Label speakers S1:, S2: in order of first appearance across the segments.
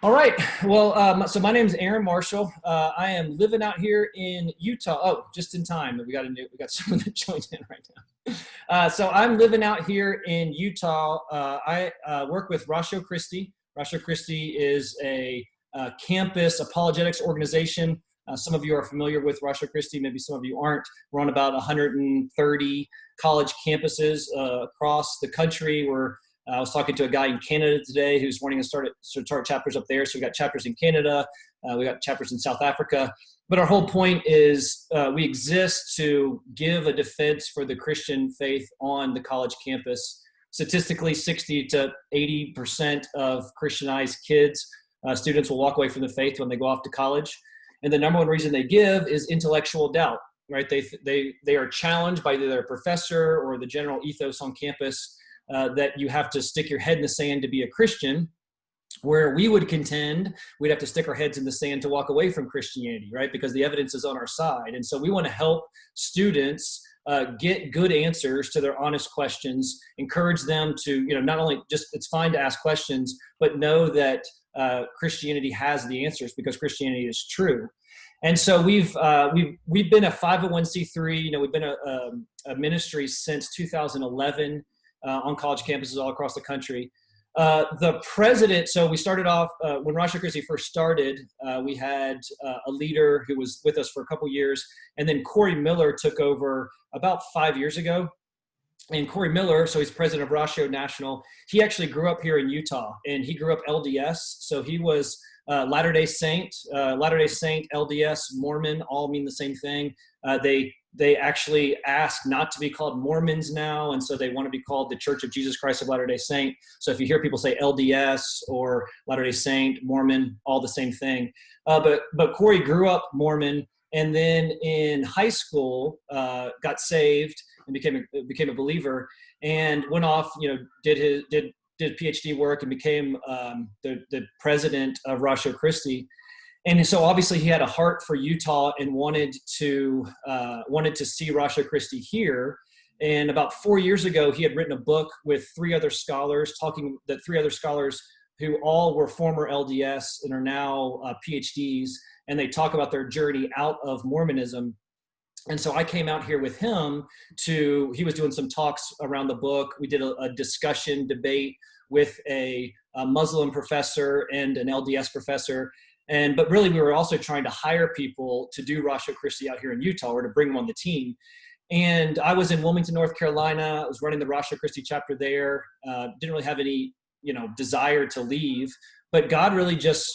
S1: All right. Well, so my name is Aaron Marshall. I am living out here in Utah. Oh, just in time. We got someone that joined in right now. So I'm living out here in Utah. I work with Ratio Christi. Ratio Christi is a campus apologetics organization. Some of you are familiar with Ratio Christi. Maybe some of you aren't. We're on about 130 college campuses across the country. I was talking to a guy in Canada today who's wanting to start chapters up there. So we got chapters in Canada, we got chapters in South Africa. But our whole point is we exist to give a defense for the Christian faith on the college campus. Statistically, 60 to 80% of Christianized students will walk away from the faith when they go off to college. And the number one reason they give is intellectual doubt, right? They are challenged by either their professor or the general ethos on campus that you have to stick your head in the sand to be a Christian, where we would contend we'd have to stick our heads in the sand to walk away from Christianity, right? Because the evidence is on our side. And so we want to help students get good answers to their honest questions, encourage them to, not only just, it's fine to ask questions, but know that Christianity has the answers because Christianity is true. And so we've been a 501c3, we've been a ministry since 2011, on college campuses all across the country. The president, so we started off, when Ratio Christi first started, we had a leader who was with us for a couple years, and then Corey Miller took over about 5 years ago. And Corey Miller, so he's president of Ratio National, he actually grew up here in Utah, and he grew up LDS, so he was Latter-day Saint, LDS, Mormon, all mean the same thing. They actually ask not to be called Mormons now, and so they want to be called the Church of Jesus Christ of Latter-day Saint. So if you hear people say LDS or Latter-day Saint, Mormon, all the same thing. But Corey grew up Mormon, and then in high school got saved and became a believer, and went off, did PhD work and became the president of Ratio Christi. And so obviously he had a heart for Utah and wanted to see Ratio Christi here. And about 4 years ago, he had written a book with three other scholars who all were former LDS and are now PhDs, and they talk about their journey out of Mormonism. And so I came out here with him he was doing some talks around the book. We did a discussion debate with a Muslim professor and an LDS professor. But really, we were also trying to hire people to do Ratio Christi out here in Utah, or to bring them on the team. And I was in Wilmington, North Carolina. I was running the Ratio Christi chapter there. Didn't really have any, desire to leave. But God really just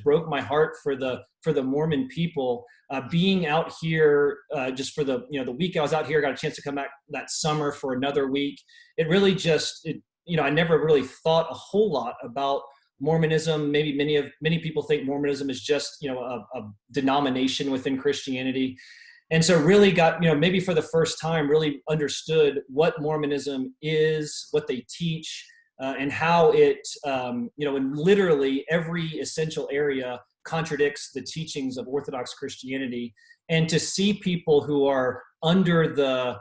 S1: broke my heart for the Mormon people. Being out here just for the week I was out here, got a chance to come back that summer for another week. It really I never really thought a whole lot about Mormonism. Maybe many people think Mormonism is just, a denomination within Christianity. And so really got, maybe for the first time, really understood what Mormonism is, what they teach, and how it, in literally every essential area contradicts the teachings of Orthodox Christianity. And to see people who are under the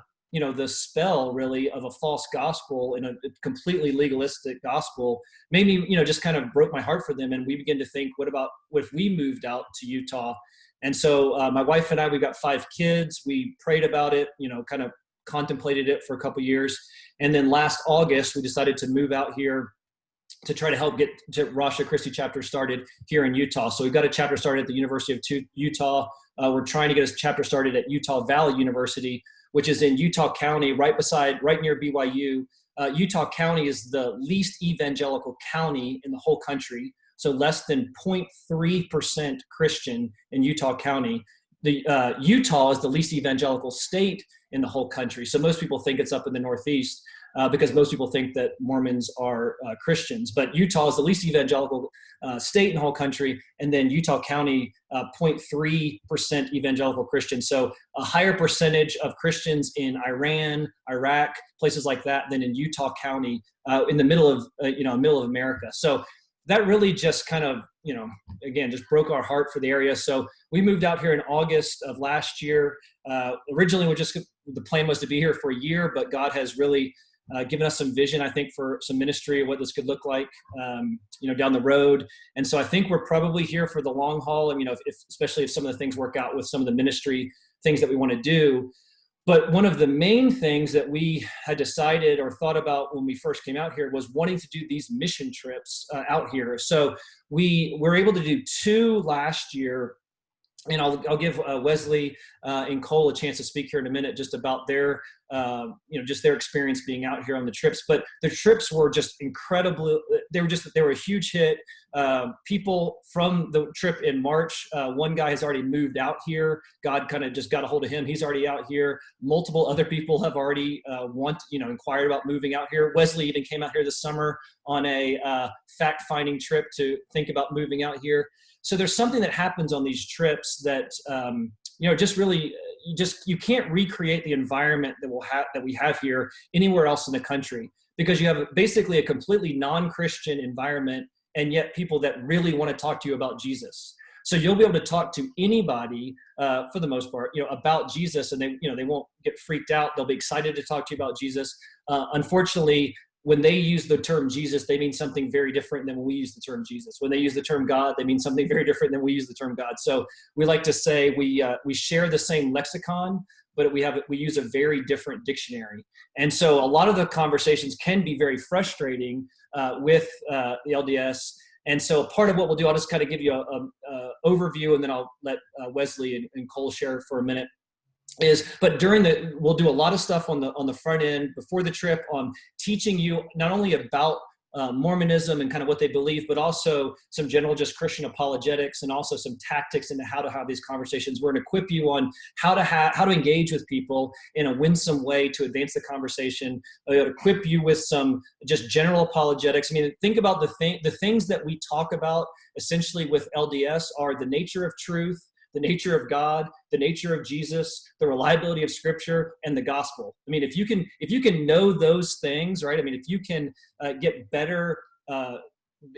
S1: spell really of a false gospel and a completely legalistic gospel made me, just kind of broke my heart for them. And we began to think, what if we moved out to Utah? And so my wife and I, we've got 5 kids. We prayed about it, kind of contemplated it for a couple years. And then last August, we decided to move out here to try to help get Ratio Christi chapter started here in Utah. So we've got a chapter started at the University of Utah. We're trying to get a chapter started at Utah Valley University, which is in Utah County, right near BYU. Utah County is the least evangelical county in the whole country, so less than 0.3% Christian in Utah County. Utah is the least evangelical state in the whole country, so most people think it's up in the Northeast because most people think that Mormons are Christians. But Utah is the least evangelical state in the whole country, and then Utah County, 0.3% evangelical Christian. So a higher percentage of Christians in Iran, Iraq, places like that than in Utah County, in the middle of America. So that really just kind of, again, just broke our heart for the area. So we moved out here in August of last year. Originally, the plan was to be here for a year, but God has really given us some vision, I think, for some ministry of what this could look like, down the road. And so I think we're probably here for the long haul. And, especially if some of the things work out with some of the ministry things that we want to do. But one of the main things that we had decided or thought about when we first came out here was wanting to do these mission trips out here. So we were able to do 2 last year. And I'll give Wesley and Cole a chance to speak here in a minute just about their, just their experience being out here on the trips. But the trips were just incredible. They were a huge hit. People from the trip in March, one guy has already moved out here. God kind of just got a hold of him. He's already out here. Multiple other people have already inquired about moving out here. Wesley even came out here this summer on a fact-finding trip to think about moving out here. So there's something that happens on these trips that, just really, you can't recreate the environment that we have here anywhere else in the country, because you have basically a completely non-Christian environment, and yet people that really want to talk to you about Jesus. So you'll be able to talk to anybody, for the most part, about Jesus, and they won't get freaked out. They'll be excited to talk to you about Jesus. Unfortunately, when they use the term Jesus, they mean something very different than when we use the term Jesus. When they use the term God, they mean something very different than we use the term God. So we like to say we share the same lexicon, but we use a very different dictionary. And so a lot of the conversations can be very frustrating with the LDS. And so part of what we'll do, I'll just kind of give you a overview, and then I'll let Wesley and Cole share for a minute. But we'll do a lot of stuff on the front end before the trip on teaching you not only about Mormonism and kind of what they believe, but also some general just Christian apologetics, and also some tactics into how to have these conversations. We're going to equip you on how to engage with people in a winsome way to advance the conversation. We'll equip you with some just general apologetics. I mean, think about the things that we talk about essentially with LDS are the nature of truth, the nature of God, the nature of Jesus, the reliability of Scripture, and the gospel. I mean, if you can know those things, right? I mean, if you can get better,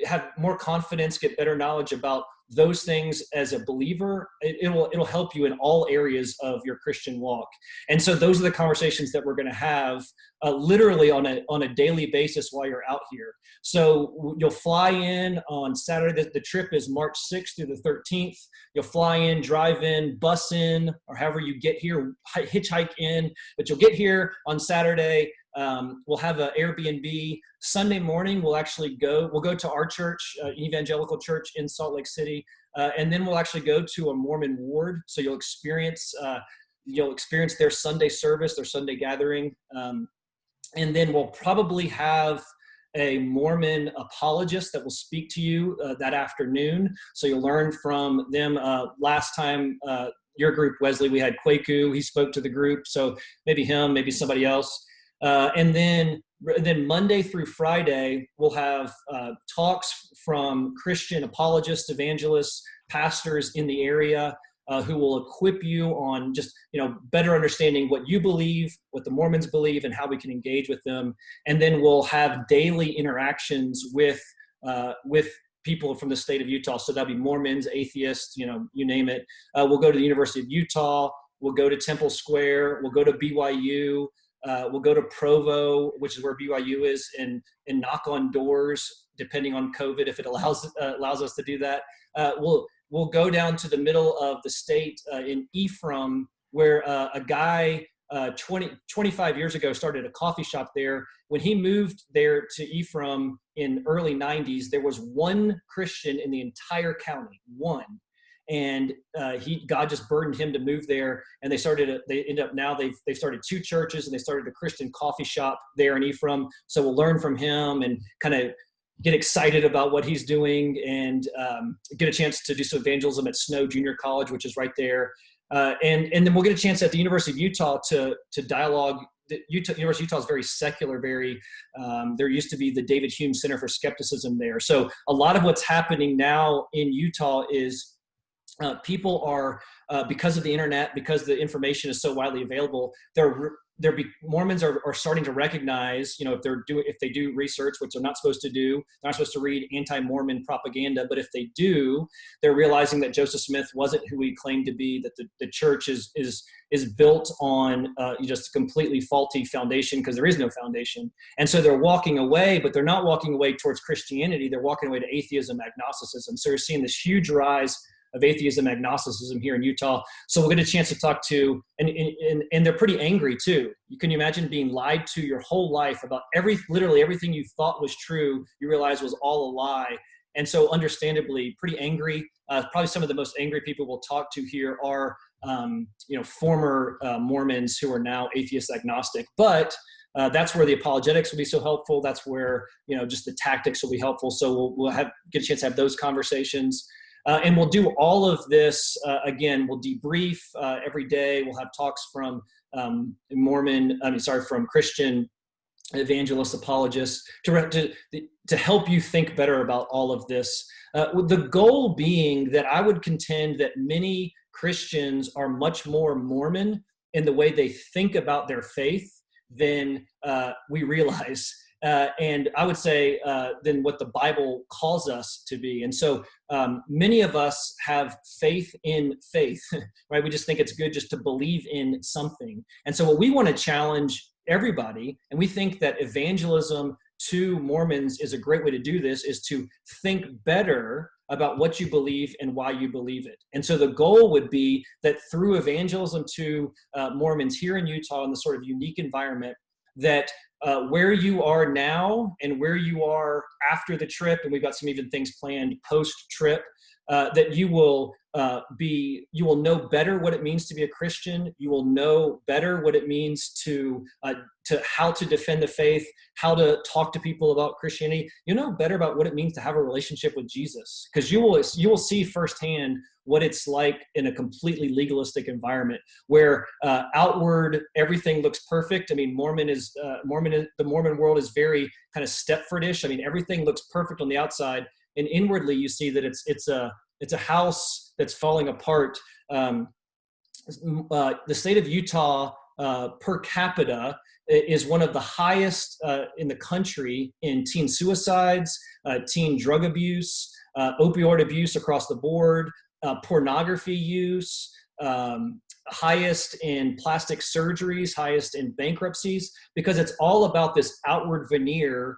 S1: have more confidence, get better knowledge about those things as a believer, it'll help you in all areas of your Christian walk. And so those are the conversations that we're going to have literally on a daily basis while you're out here. So you'll fly in on Saturday. The trip is March 6th through the 13th. You'll fly in, drive in, bus in, or however you get here, hitchhike in. But you'll get here on Saturday. We'll have an Airbnb. Sunday morning, we'll go to our church, evangelical church in Salt Lake City, and then we'll actually go to a Mormon ward. So you'll experience their Sunday service, their Sunday gathering, and then we'll probably have a Mormon apologist that will speak to you that afternoon. So you'll learn from them. Last time, your group, Wesley, we had Kwaku. He spoke to the group. So maybe him, maybe somebody else. And then Monday through Friday, we'll have talks from Christian apologists, evangelists, pastors in the area who will equip you on just, better understanding what you believe, what the Mormons believe, and how we can engage with them. And then we'll have daily interactions with people from the state of Utah. So that'll be Mormons, atheists, you name it. We'll go to the University of Utah. We'll go to Temple Square. We'll go to BYU. We'll go to Provo, which is where BYU is, and knock on doors, depending on COVID, if it allows us to do that. We'll go down to the middle of the state in Ephraim, where a guy 25 years ago started a coffee shop there. When he moved there to Ephraim in early 90s, there was one Christian in the entire county, one. And God just burdened him to move there, and they've started 2 churches, and they started a Christian coffee shop there in Ephraim. So we'll learn from him and kind of get excited about what he's doing, and get a chance to do some evangelism at Snow Junior College, which is right there. And then we'll get a chance at the University of Utah to dialogue. The University of Utah is very secular, there used to be the David Hume Center for Skepticism there. So a lot of what's happening now in Utah is people are, because of the internet, because the information is so widely available, they're Mormons are starting to recognize, if they do research, which they're not supposed to do, they're not supposed to read anti-Mormon propaganda, but if they do, they're realizing that Joseph Smith wasn't who he claimed to be, that the church is built on just a completely faulty foundation, because there is no foundation. And so they're walking away, but they're not walking away towards Christianity. They're walking away to atheism, agnosticism. So you're seeing this huge rise of atheism, agnosticism here in Utah. So we'll get a chance to talk to, and they're pretty angry too. Can you imagine being lied to your whole life about literally everything you thought was true, you realize was all a lie? And so understandably pretty angry. Probably some of the most angry people we'll talk to here are, former Mormons who are now atheist agnostic. But that's where the apologetics will be so helpful. That's where, just the tactics will be helpful. So we'll get a chance to have those conversations. And we'll do all of this, again, we'll debrief every day. We'll have talks from from Christian evangelists, apologists, to help you think better about all of this. The goal being that I would contend that many Christians are much more Mormon in the way they think about their faith than we realize. And I would say than what the Bible calls us to be. And so many of us have faith in faith, right? We just think it's good just to believe in something. And so what we want to challenge everybody, and we think that evangelism to Mormons is a great way to do this, is to think better about what you believe and why you believe it. And so the goal would be that through evangelism to Mormons here in Utah, in the sort of unique environment, that where you are now and where you are after the trip, and we've got some even things planned post-trip, that you will know better what it means to be a Christian. You will know better what it means to how to defend the faith, how to talk to people about Christianity. You know better about what it means to have a relationship with Jesus, because you will see firsthand what it's like in a completely legalistic environment where outward everything looks perfect. I mean, the Mormon world is very kind of Stepfordish. I mean, everything looks perfect on the outside, and inwardly you see that it's a house that's falling apart. The state of Utah per capita is one of the highest in the country in teen suicides, teen drug abuse, opioid abuse across the board, pornography use, highest in plastic surgeries, highest in bankruptcies, because it's all about this outward veneer.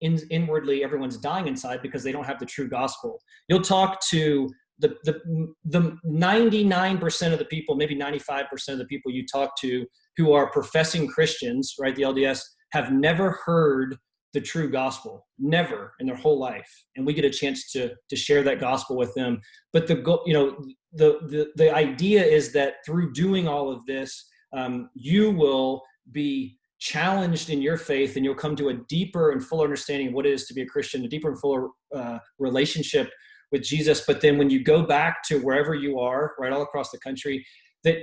S1: Inwardly, everyone's dying inside because they don't have the true gospel. You'll talk to the 99% of the people, maybe 95% of the people you talk to who are professing Christians, right? The LDS have never heard the true gospel, never in their whole life. And we get a chance to share that gospel with them. But the idea is that through doing all of this, you will be challenged in your faith, and you'll come to a deeper and fuller understanding of what it is to be a Christian, a deeper and fuller relationship with Jesus. But then when you go back to wherever you are, right, all across the country, that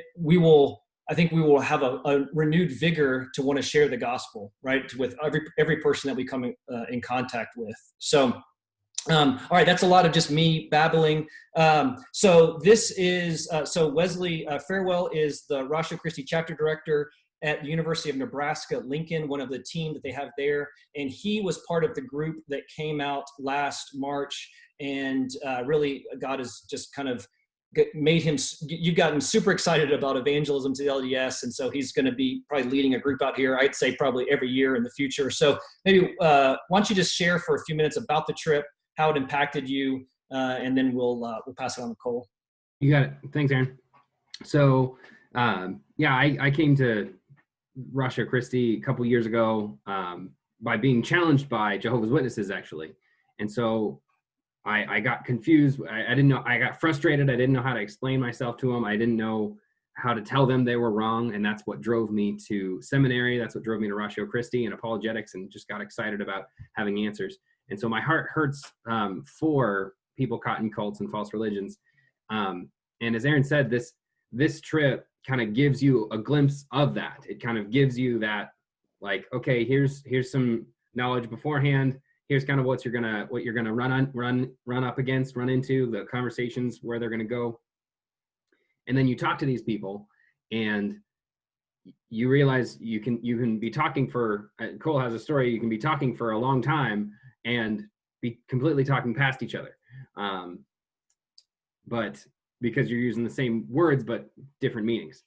S1: I think we will have a renewed vigor to want to share the gospel, right, with every person that we come in contact with. So, all right, that's a lot of just me babbling. So this is, Wesley Farewell is the Ratio Christi chapter director at the University of Nebraska, Lincoln, one of the team that they have there. And he was part of the group that came out last March. And really, God has just kind of made him, you've gotten super excited about evangelism to the LDS. And so he's going to be probably leading a group out here, I'd say probably every year in the future. So maybe why don't you just share for a few minutes about the trip, how it impacted you, and then we'll pass it on to Cole.
S2: You got it. Thanks, Aaron. So I came to Ratio Christi a couple years ago by being challenged by Jehovah's Witnesses, actually. And so I got confused. I didn't know. I got frustrated. I didn't know how to explain myself to them. I didn't know how to tell them they were wrong. And that's what drove me to seminary. That's what drove me to Ratio Christi and apologetics, and just got excited about having answers. And so my heart hurts for people caught in cults and false religions. And as Aaron said, this trip kind of gives you a glimpse of that. It kind of gives you that, like, okay, here's some knowledge beforehand. Here's kind of what you're gonna run up against, run into, the conversations where they're gonna go. And then you talk to these people, and you realize you can be talking for, Cole has a story, you can be talking for a long time and be completely talking past each other. But because you're using the same words, but different meanings.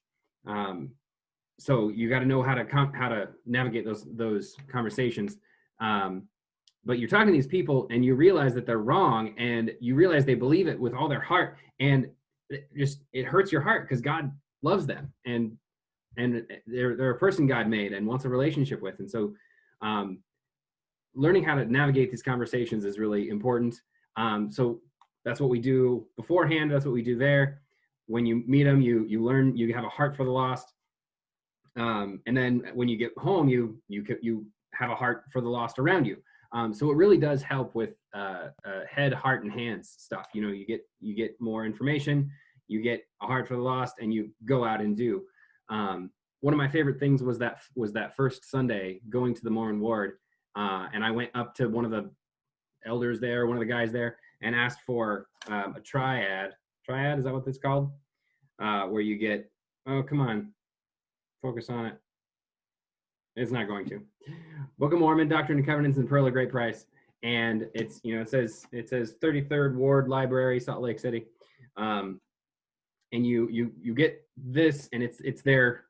S2: So you got to know how to navigate those conversations. But you're talking to these people and you realize that they're wrong, and you realize they believe it with all their heart, and it hurts your heart because God loves them, and they're a person God made and wants a relationship with. And so learning how to navigate these conversations is really important. So that's what we do beforehand. That's what we do there. When you meet them, you learn, you have a heart for the lost. And then when you get home, you have a heart for the lost around you. So it really does help with head, heart, and hands stuff. You know, you get more information, you get a heart for the lost, and you go out and do. One of my favorite things was that first Sunday going to the Mormon ward, and I went up to one of the elders there, one of the guys there, and asked for a triad. Triad, is that what it's called? Where you get, oh, come on, focus on it. It's not going to. Book of Mormon, Doctrine and Covenants, and Pearl of Great Price. And it's, you know, it says 33rd Ward Library, Salt Lake City. And you get this, and it's their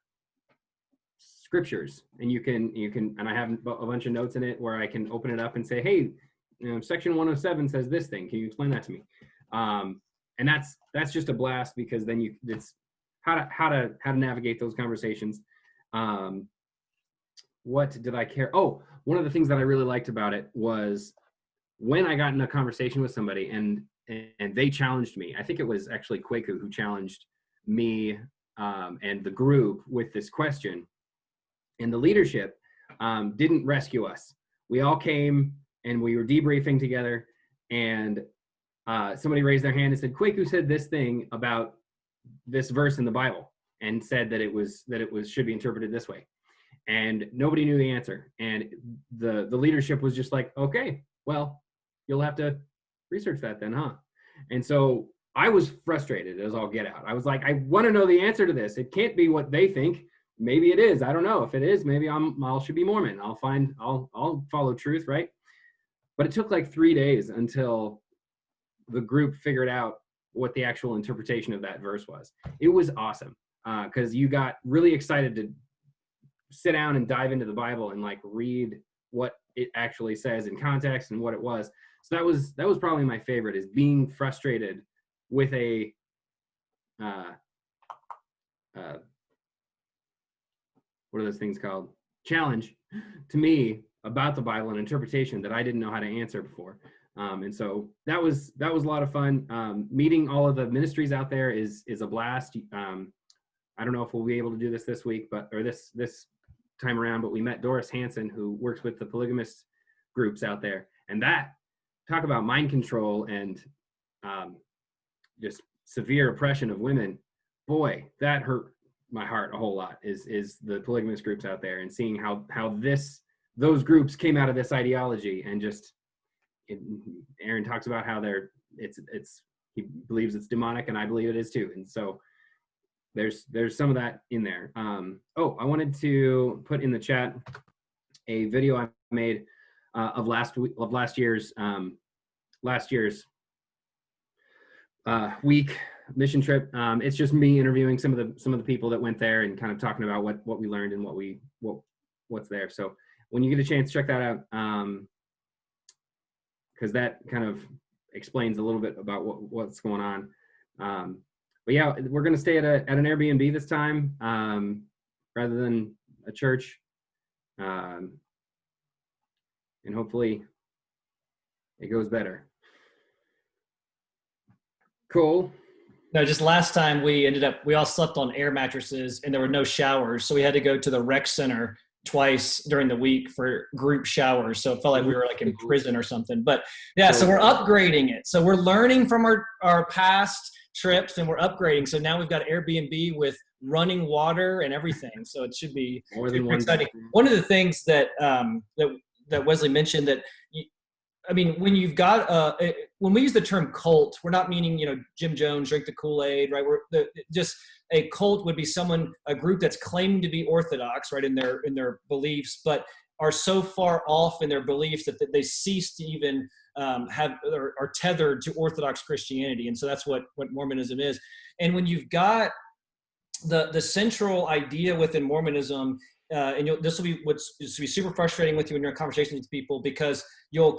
S2: scriptures, and you can, and I have a bunch of notes in it where I can open it up and say, hey, you know, section 107 says this thing. Can you explain that to me? And that's just a blast, because then it's how to navigate those conversations. What did I care? Oh, one of the things that I really liked about it was when I got in a conversation with somebody and they challenged me. I think it was actually Kwaku who challenged me and the group with this question. And the leadership didn't rescue us. We all came and we were debriefing together, and somebody raised their hand and said, Kwaku said this thing about this verse in the Bible and said that it should be interpreted this way. And nobody knew the answer. And the leadership was just like, okay, well, you'll have to research that then, huh? And so I was frustrated as all get out. I was like, I want to know the answer to this. It can't be what they think. Maybe it is. I don't know. If it is, maybe I should be Mormon. I'll follow truth, right? But it took like 3 days until the group figured out what the actual interpretation of that verse was. It was awesome, because you got really excited to sit down and dive into the Bible and like read what it actually says in context and what it was. So that was probably my favorite, is being frustrated with a what are those things called? Challenge to me about the Bible and interpretation that I didn't know how to answer before. And so that was a lot of fun. Meeting all of the ministries out there is a blast. I don't know if we'll be able to do this week, or this time around, but we met Doris Hansen, who works with the polygamist groups out there, and that, talk about mind control and just severe oppression of women. Boy, that hurt my heart a whole lot, is the polygamist groups out there, and seeing how those groups came out of this ideology. And just Aaron talks about how he believes it's demonic, and I believe it is too. And so there's some of that in there. Oh, I wanted to put in the chat a video I made of last year's week mission trip. It's just me interviewing some of the people that went there and kind of talking about what we learned and what's there. So when you get a chance, check that out, because that kind of explains a little bit about what's going on. But yeah, we're going to stay at an Airbnb this time, rather than a church. And hopefully it goes better. Cool.
S1: No, just last time we all slept on air mattresses, and there were no showers. So we had to go to the rec center twice during the week for group showers. So it felt like we were like in prison or something. But yeah, so we're upgrading it. So we're learning from our past trips, and we're upgrading. So now we've got Airbnb with running water and everything. So it should be
S2: more than one
S1: exciting. One of the things that Wesley mentioned, that when you've got when we use the term cult, we're not meaning, Jim Jones, drink the Kool-Aid, right? Just a cult would be a group that's claiming to be orthodox, right, in their beliefs, but are so far off in their beliefs that they cease to even are tethered to Orthodox Christianity. And so that's what Mormonism is. And when you've got the central idea within Mormonism, and this will be super frustrating with you in your conversations with people, because you'll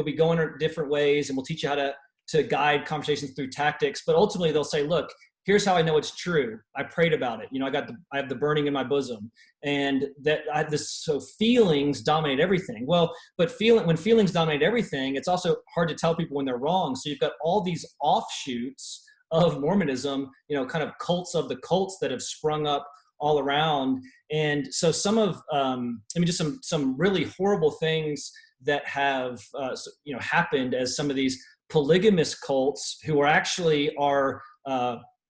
S1: be going different ways, and we'll teach you how to guide conversations through tactics. But ultimately, they'll say, "Look, here's how I know it's true. I prayed about it. I have the burning in my bosom, and so feelings dominate everything." Well, but when feelings dominate everything, it's also hard to tell people when they're wrong. So you've got all these offshoots of Mormonism, kind of cults of the cults that have sprung up all around. And so some of, just some really horrible things that have, happened as some of these polygamous cults who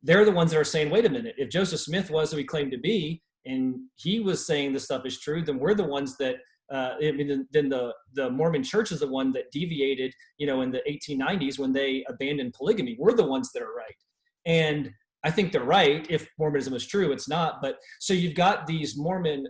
S1: they're the ones that are saying, wait a minute, if Joseph Smith was who he claimed to be, and he was saying this stuff is true, then we're the ones that, then the Mormon church is the one that deviated, in the 1890s when they abandoned polygamy. We're the ones that are right. And I think they're right. If Mormonism is true, it's not. But so you've got these Mormon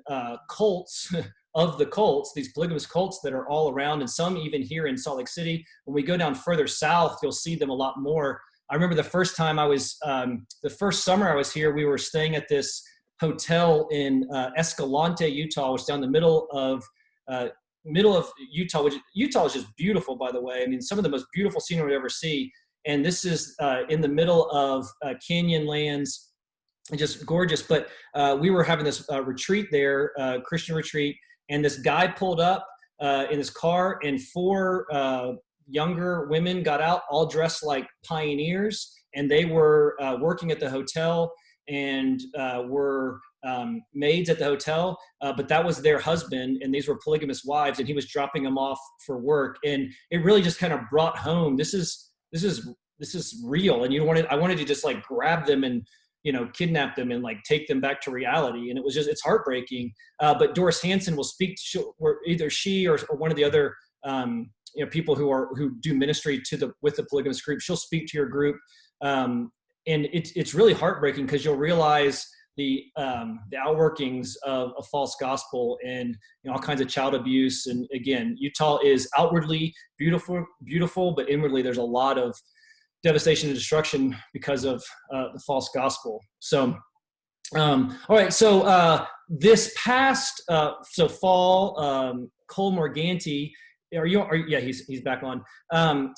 S1: cults of the cults, these polygamous cults that are all around, and some even here in Salt Lake City. When we go down further south, you'll see them a lot more. I remember the first summer I was here, we were staying at this hotel in Escalante, Utah, which is down the middle of Utah. Utah is just beautiful, by the way. I mean, some of the most beautiful scenery you ever see. And this is in the middle of canyon lands, just gorgeous. But we were having this retreat there, Christian retreat, and this guy pulled up in his car, and four younger women got out, all dressed like pioneers, and they were working at the hotel and were maids at the hotel, but that was their husband, and these were polygamous wives, and he was dropping them off for work. And it really just kind of brought home, this is real. And I wanted to just like grab them and, kidnap them and like take them back to reality. And it's heartbreaking. But Doris Hanson will speak or either she or one of the other, people who do ministry with the polygamous group. She'll speak to your group. And it's really heartbreaking, because you'll realize the outworkings of a false gospel and all kinds of child abuse. And again, Utah is outwardly beautiful, but inwardly there's a lot of devastation and destruction because of the false gospel. So, all right. So this past fall, Cole Morganti. Yeah, he's back on.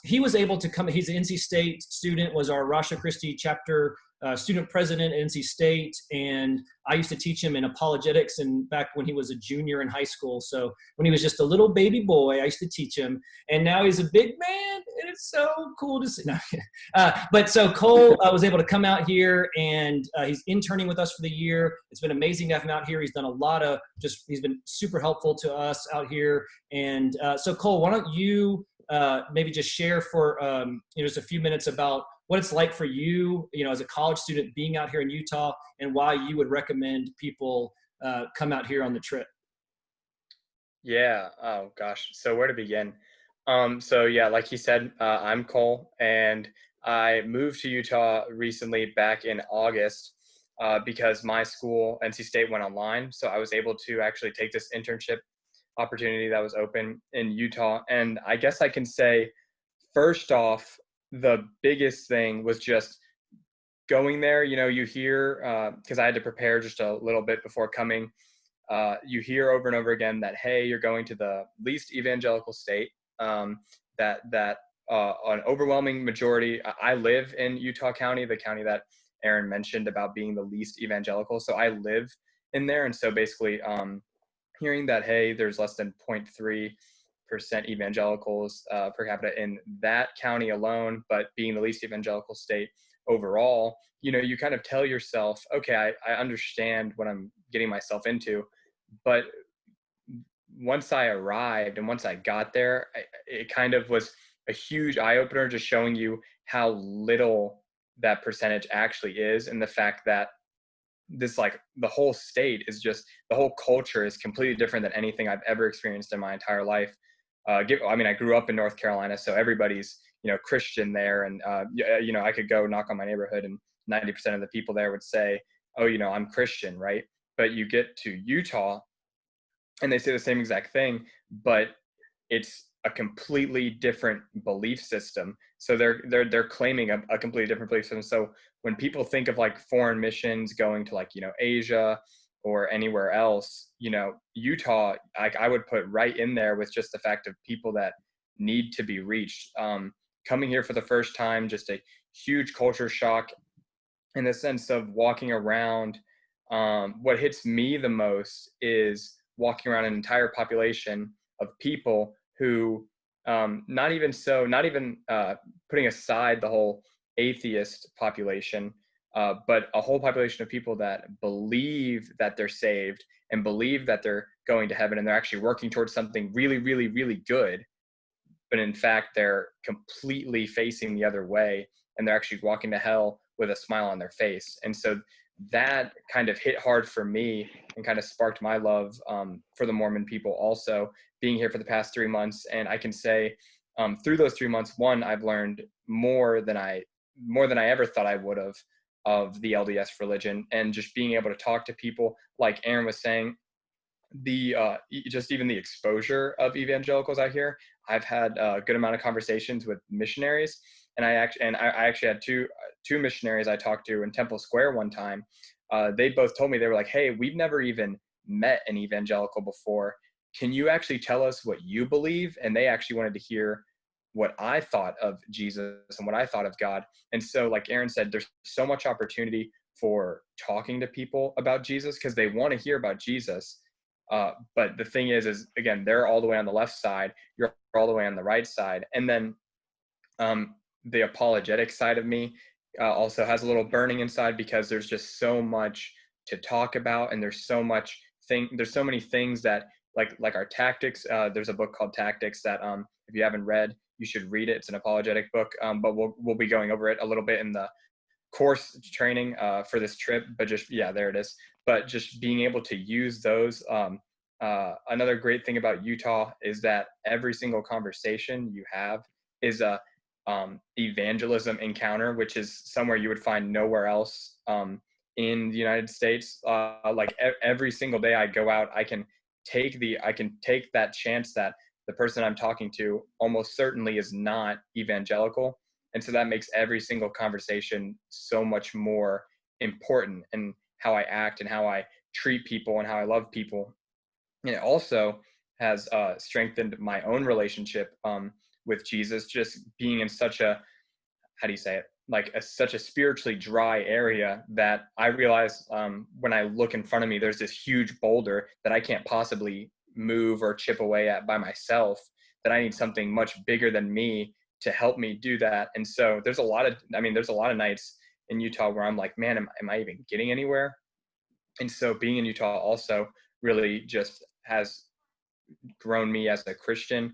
S1: He was able to come. He's an NC State student. Was our Rasha Christi chapter student president at NC State, and I used to teach him in apologetics. And back when he was a junior in high school, so when he was just a little baby boy, I used to teach him. And now he's a big man, and it's so cool to see. No, but so Cole was able to come out here, and he's interning with us for the year. It's been amazing to have him out here. He's done a lot of he's been super helpful to us out here. And so Cole, why don't you maybe just share for just a few minutes about what it's like for you, as a college student being out here in Utah, and why you would recommend people come out here on the trip.
S3: Yeah. Oh gosh. So where to begin? So yeah, like he said, I'm Cole, and I moved to Utah recently back in August because my school, NC State, went online. So I was able to actually take this internship opportunity that was open in Utah. And I guess I can say, first off, the biggest thing was just going there. You hear, because I had to prepare just a little bit before coming, you hear over and over again that, hey, you're going to the least evangelical state, that an overwhelming majority. I live in Utah County, the county that Aaron mentioned about being the least evangelical. So I live in there. And so basically hearing that, hey, there's less than 0.3% evangelicals per capita in that county alone, but being the least evangelical state overall, you kind of tell yourself, okay, I understand what I'm getting myself into. But once I arrived and once I got there, it kind of was a huge eye-opener, just showing you how little that percentage actually is, and the fact that this, like, the whole state is just, the whole culture is completely different than anything I've ever experienced in my entire life. I grew up in North Carolina, so everybody's, Christian there. And, I could go knock on my neighborhood and 90% of the people there would say, oh, I'm Christian, right? But you get to Utah and they say the same exact thing, but it's a completely different belief system. So they're claiming a completely different belief system. So when people think of like foreign missions going to like, Asia or anywhere else, Utah, I would put right in there with just the fact of people that need to be reached. Coming here for the first time, just a huge culture shock in the sense of walking around. What hits me the most is walking around an entire population of people who, not even putting aside the whole atheist population, but a whole population of people that believe that they're saved and believe that they're going to heaven and they're actually working towards something really, really, really good. But in fact, they're completely facing the other way and they're actually walking to hell with a smile on their face. And so that kind of hit hard for me and kind of sparked my love for the Mormon people also, being here for the past 3 months. And I can say through those 3 months, one, I've learned more than I ever thought I would have of the LDS religion, and just being able to talk to people like Aaron was saying, just even the exposure of evangelicals out here. I've had a good amount of conversations with missionaries, and I actually had two missionaries I talked to in Temple Square one time. They both told me, they were like, hey, we've never even met an evangelical before. Can you actually tell us what you believe? And they actually wanted to hear what I thought of Jesus and what I thought of God. And so, like Aaron said, there's so much opportunity for talking to people about Jesus because they want to hear about Jesus. But the thing is again, they're all the way on the left side, you're all the way on the right side. And then the apologetic side of me also has a little burning inside, because there's just so much to talk about, and there's so many things that like our tactics. There's a book called Tactics that if you haven't read, you should read it. It's an apologetic book, but we'll be going over it a little bit in the course training for this trip. But just, yeah, there it is. But just being able to use those. Another great thing about Utah is that every single conversation you have is a evangelism encounter, which is somewhere you would find nowhere else in the United States. Every single day I go out, I can take that chance that the person I'm talking to almost certainly is not evangelical. And so that makes every single conversation so much more important, and how I act and how I treat people and how I love people. And it also has strengthened my own relationship with Jesus, just being in such a, how do you say it, such a spiritually dry area, that I realize when I look in front of me, there's this huge boulder that I can't possibly move or chip away at by myself, that I need something much bigger than me to help me do that. And so there's a lot of nights in Utah where I'm like, man, am I even getting anywhere? And so being in Utah also really just has grown me as a Christian,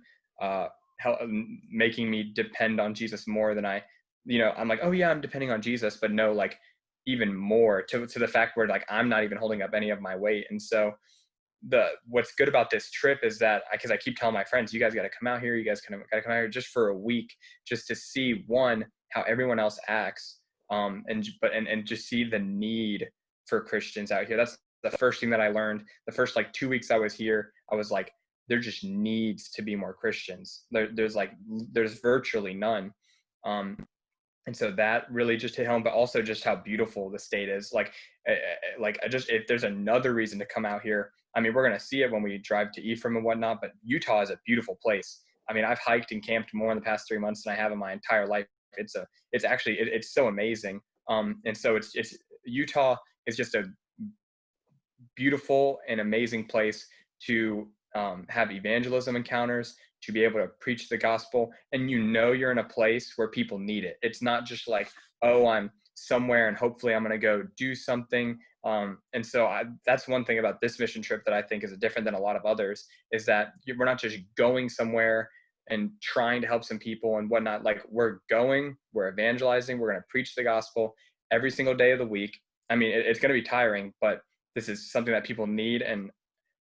S3: making me depend on Jesus more than I'm like, oh yeah, I'm depending on Jesus, but no, like even more to the fact where like I'm not even holding up any of my weight. And so what's good about this trip is that because I keep telling my friends, you guys got to come out here, you guys got to come out here just for a week, just to see, one, how everyone else acts, and just see the need for Christians out here. That's the first thing that I learned. The first 2 weeks I was here, I was like, there just needs to be more Christians. There's virtually none. And so that really just hit home, but also just how beautiful the state is. If there's another reason to come out here, I mean, we're going to see it when we drive to Ephraim and whatnot, but Utah is a beautiful place. I mean, I've hiked and camped more in the past 3 months than I have in my entire life. It's so amazing. And so Utah is just a beautiful and amazing place to have evangelism encounters, to be able to preach the gospel, and you're in a place where people need it. It's not just like, oh, I'm somewhere and hopefully I'm going to go do something. And so that's one thing about this mission trip that I think is different than a lot of others, is that we're not just going somewhere and trying to help some people and whatnot. Like, we're evangelizing, we're going to preach the gospel every single day of the week. I mean, it's going to be tiring, but this is something that people need. And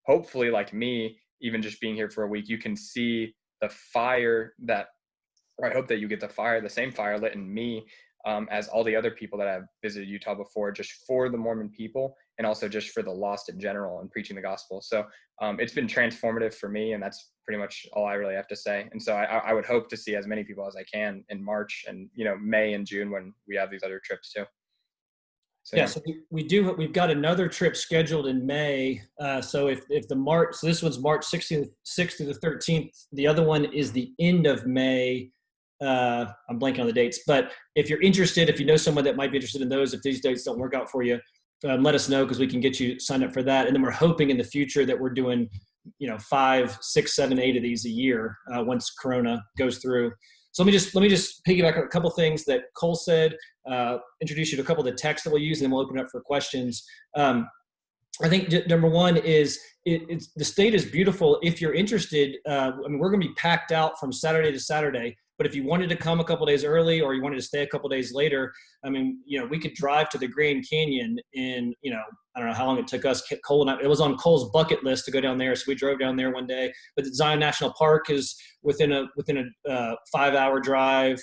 S3: hopefully, like me, even just being here for a week, you can see the fire that, or I hope that you get the same fire lit in me, as all the other people that have visited Utah before, just for the Mormon people and also just for the lost in general and preaching the gospel. So it's been transformative for me, and that's pretty much all I really have to say. And so I would hope to see as many people as I can in March and, May and June when we have these other trips too. So,
S1: yeah, so we've got another trip scheduled in May. So if so this one's March 6th through the 13th. The other one is the end of May. I'm blanking on the dates, but if you're interested, if you know someone that might be interested in those, if these dates don't work out for you, let us know, because we can get you signed up for that. And then we're hoping in the future that we're doing, 5, 6, 7, 8 of these a year once Corona goes through. So let me just piggyback on a couple things that Cole said, introduce you to a couple of the texts that we'll use, and then we'll open it up for questions. I think number one is the state is beautiful. If you're interested, we're going to be packed out from Saturday to Saturday. But if you wanted to come a couple days early, or you wanted to stay a couple days later, we could drive to the Grand Canyon in, I don't know how long it took us. Cole and I, it was on Cole's bucket list to go down there, so we drove down there one day. But Zion National Park is within a 5-hour drive.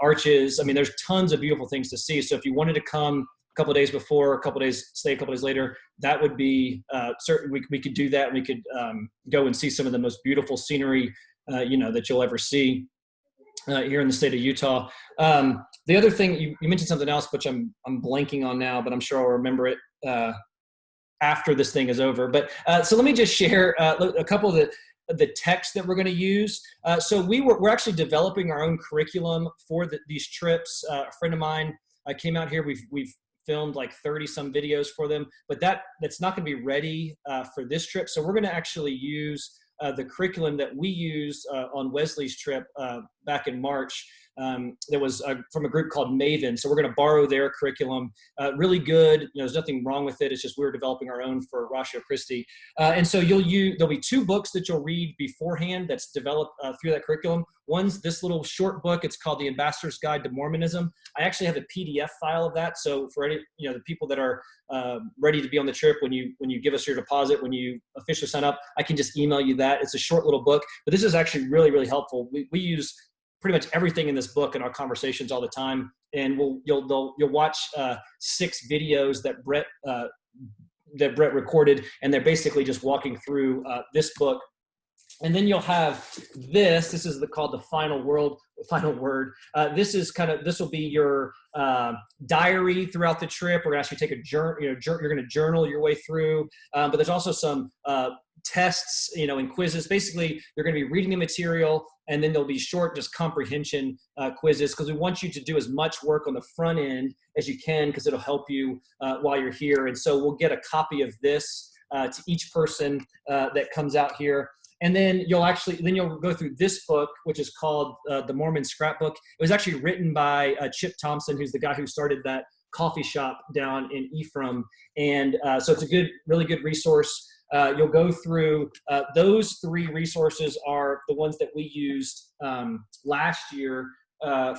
S1: Arches. There's tons of beautiful things to see. So if you wanted to come a couple of days before, stay a couple of days later, that would be certain. We could do that. And we could go and see some of the most beautiful scenery, that you'll ever see here in the state of Utah. The other thing, you mentioned something else, which I'm blanking on now, but I'm sure I'll remember it after this thing is over. But so let me just share a couple of the text that we're going to use. So we're actually developing our own curriculum for these trips. A friend of mine came out here. We've filmed like 30 some videos for them, but that's not going to be ready for this trip. So we're going to actually use the curriculum that we used on Wesley's trip back in March. That was from a group called Maven. So we're going to borrow their curriculum. Really good. There's nothing wrong with it. It's just we're developing our own for Ratio Christi. And so there'll be 2 books that you'll read beforehand that's developed through that curriculum. One's this little short book. It's called The Ambassador's Guide to Mormonism. I actually have a PDF file of that. So for any, the people that are ready to be on the trip, when you give us your deposit, when you officially sign up, I can just email you that. It's a short little book, but this is actually really, really helpful. We use pretty much everything in this book in our conversations all the time. And you'll watch 6 videos that Brett recorded, and they're basically just walking through this book. And then you'll have this is called the final word. This will be your diary throughout the trip. We're going to ask you to take a journal. You're going to journal your way through. But there's also some tests, and quizzes. Basically, you're going to be reading the material, and then there'll be short, just comprehension quizzes, because we want you to do as much work on the front end as you can, because it'll help you while you're here. And so we'll get a copy of this to each person that comes out here. And then you'll go through this book, which is called the Mormon Scrapbook. It was actually written by Chip Thompson, who's the guy who started that coffee shop down in Ephraim. And so it's a really good resource. You'll go through those 3 resources are the ones that we used last year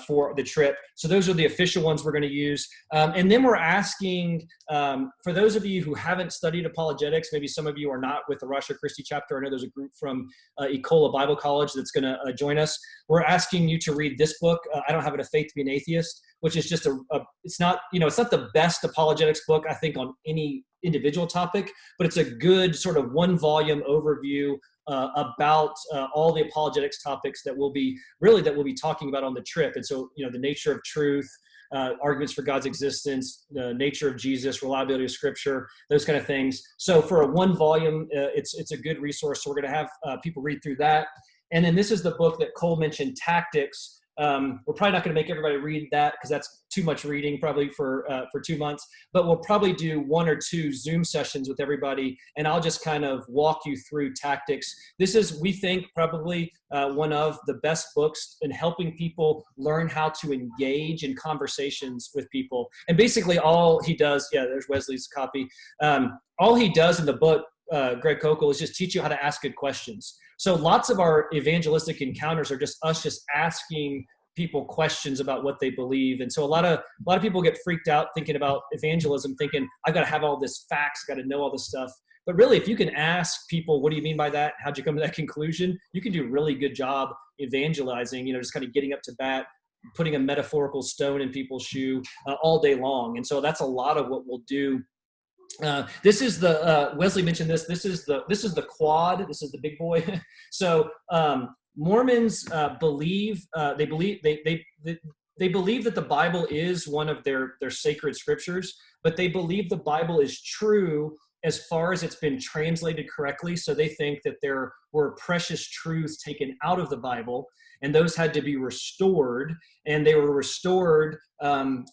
S1: for the trip. So those are the official ones we're going to use. And then we're asking, for those of you who haven't studied apologetics, maybe some of you are not with the Ratio Christi chapter. I know there's a group from Ecola Bible College that's going to join us. We're asking you to read this book, I Don't Have Enough Faith to Be an Atheist, which is just it's not the best apologetics book, I think, on any individual topic, but it's a good sort of 1-volume overview about all the apologetics topics that we'll be talking about on the trip. And so, the nature of truth, arguments for God's existence, the nature of Jesus, reliability of Scripture, those kind of things. So for a 1-volume, it's a good resource. So we're going to have people read through that. And then this is the book that Cole mentioned, Tactics. We're probably not going to make everybody read that, because that's too much reading probably for 2 months, but we'll probably do 1 or 2 Zoom sessions with everybody, and I'll just kind of walk you through Tactics. This is, we think, probably one of the best books in helping people learn how to engage in conversations with people. And basically all he does, there's Wesley's copy. All he does in the book, Greg Kokel, is just teach you how to ask good questions. So lots of our evangelistic encounters are just us just asking people questions about what they believe. And so a lot of people get freaked out thinking about evangelism, thinking I've got to have all this facts, got to know all this stuff. But really, if you can ask people, what do you mean by that? How'd you come to that conclusion? You can do a really good job evangelizing, just kind of getting up to bat, putting a metaphorical stone in people's shoe all day long. And so that's a lot of what we'll do. This is the Wesley mentioned this. This is the quad. This is the big boy. So Mormons believe they believe that the Bible is one of their sacred scriptures, but they believe the Bible is true as far as it's been translated correctly. So they think that there were precious truths taken out of the Bible, and those had to be restored. And they were restored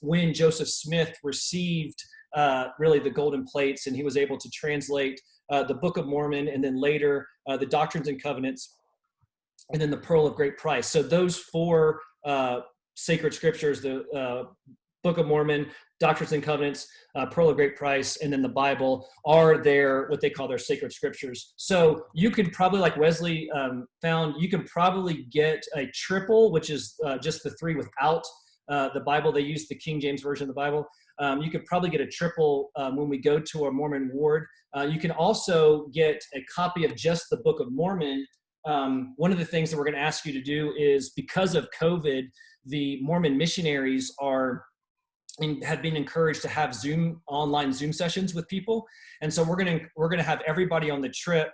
S1: when Joseph Smith received really the golden plates, and he was able to translate the Book of Mormon, and then later the Doctrines and Covenants, and then the Pearl of Great Price. So those four sacred scriptures, the Book of Mormon, Doctrines and Covenants, Pearl of Great Price, and then the Bible are what they call their sacred scriptures. So you could probably, like Wesley found, you can probably get a triple, which is just the three without the Bible. They use the King James Version of the Bible. You could probably get a triple when we go to a Mormon ward. You can also get a copy of just the Book of Mormon. One of the things that we're going to ask you to do is, because of COVID, the Mormon missionaries have been encouraged to have online Zoom sessions with people. And so we're going to have everybody on the trip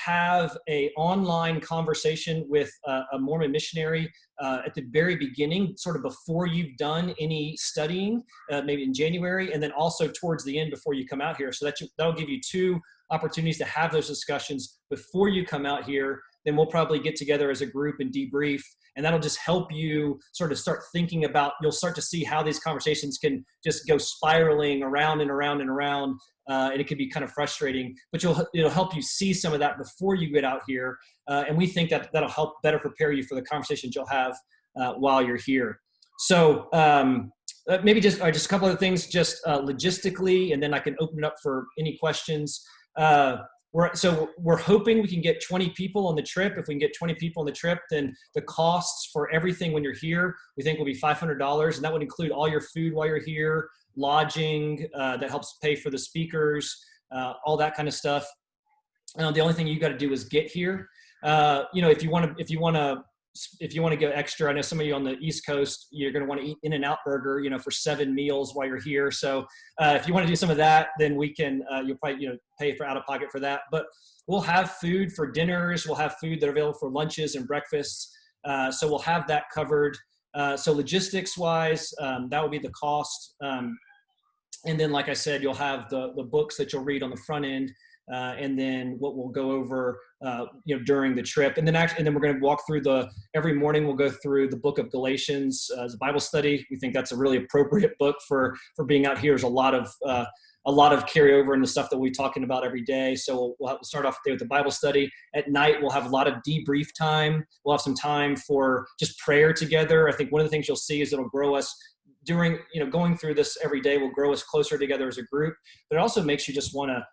S1: have a online conversation with a Mormon missionary at the very beginning, sort of before you've done any studying, maybe in January, and then also towards the end before you come out here. So that'll give you two opportunities to have those discussions before you come out here. Then we'll probably get together as a group and debrief, and that'll just help you sort of start thinking about, you'll start to see how these conversations can just go spiraling around and around and around. And it can be kind of frustrating, but it'll help you see some of that before you get out here. And we think that that'll help better prepare you for the conversations you'll have while you're here. So maybe just a couple of things, just logistically, and then I can open it up for any questions. We're hoping we can get 20 people on the trip. If we can get 20 people on the trip, then the costs for everything when you're here, we think will be $500. And that would include all your food while you're here, lodging that helps pay for the speakers, all that kind of stuff. The only thing you got to do is get here. If you want to go extra, I know some of you on the East Coast, you're going to want to eat In-N-Out Burger, for 7 meals while you're here. So if you want to do some of that, then we can, you'll probably, pay for out of pocket for that. But we'll have food for dinners. We'll have food that are available for lunches and breakfasts. So we'll have that covered. So logistics wise, that will be the cost. And then, like I said, you'll have the books that you'll read on the front end. And then what we'll go over, during the trip, and then we're going to walk through every morning we'll go through the book of Galatians as a Bible study. We think that's a really appropriate book for being out here. There's a lot of carryover in the stuff that we're talking about every day. So we'll start off the day with the Bible study. At night, we'll have a lot of debrief time. We'll have some time for just prayer together. I think one of the things you'll see is it'll grow us during, going through this every day will grow us closer together as a group, but it also makes you just want to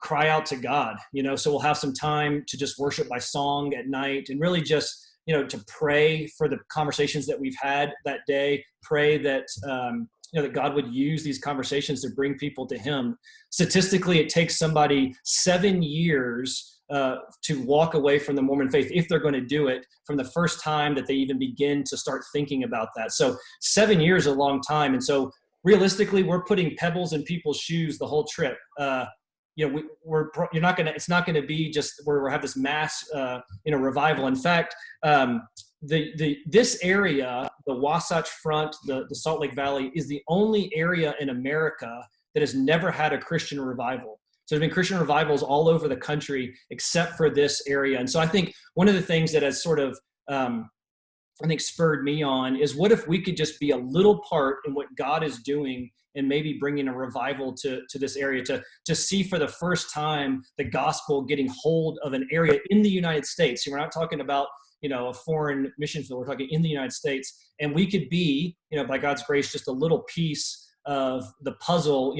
S1: cry out to God, so we'll have some time to just worship by song at night, and really just, to pray for the conversations that we've had that day, pray that, that God would use these conversations to bring people to him. Statistically, it takes somebody 7 years to walk away from the Mormon faith, if they're going to do it, from the first time that they even begin to start thinking about that. So 7 years is a long time. And so realistically, we're putting pebbles in people's shoes the whole trip. It's not going to be just where we have this mass, revival. In fact, this area, the Wasatch Front, the Salt Lake Valley, is the only area in America that has never had a Christian revival. So there's been Christian revivals all over the country except for this area. And so I think one of the things that has sort of, spurred me on is, what if we could just be a little part in what God is doing and maybe bringing a revival to this area, to see for the first time the gospel getting hold of an area in the United States. So we're not talking about, a foreign mission field. We're talking in the United States, and we could be, by God's grace, just a little piece of the puzzle,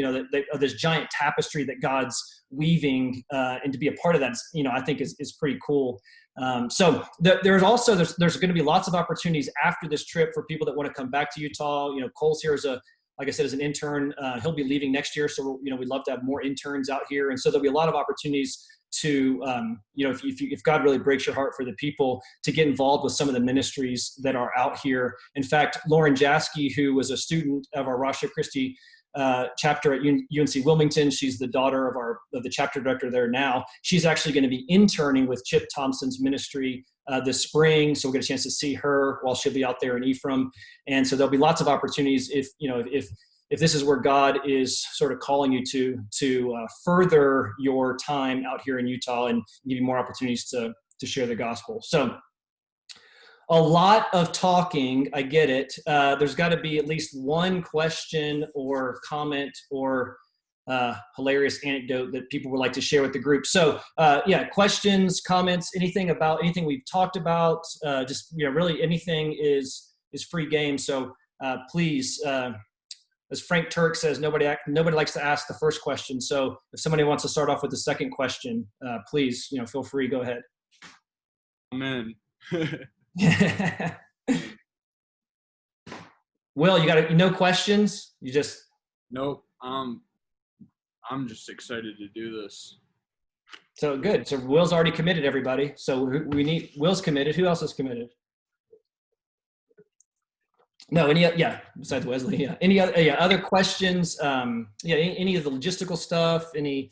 S1: of this giant tapestry that God's weaving, and to be a part of that, I think is pretty cool. So there's going to be lots of opportunities after this trip for people that want to come back to Utah. Cole's here as a like I said, as an intern. He'll be leaving next year, so we'd love to have more interns out here, and so there'll be a lot of opportunities to if God really breaks your heart for the people, to get involved with some of the ministries that are out here. In fact, Lauren Jaskey, who was a student of our Rosh Christi chapter at UNC Wilmington, she's the daughter of the chapter director there now. She's actually going to be interning with Chip Thompson's ministry this spring, so we'll get a chance to see her while she'll be out there in Ephraim. And so there'll be lots of opportunities if this is where God is sort of calling you to further your time out here in Utah and give you more opportunities to share the gospel. So a lot of talking, I get it. There's got to be at least one question or comment or hilarious anecdote that people would like to share with the group. So questions, comments, anything we've talked about, really anything is free game. So please, as Frank Turk says, nobody likes to ask the first question. So if somebody wants to start off with the second question, please, feel free, go ahead.
S4: Amen.
S1: Will, you got no questions? You just
S4: Nope. I'm just excited to do this.
S1: So good. So Will's already committed, everybody. So Will's committed. Who else is committed? No, besides Wesley, any other questions? Any of the logistical stuff, any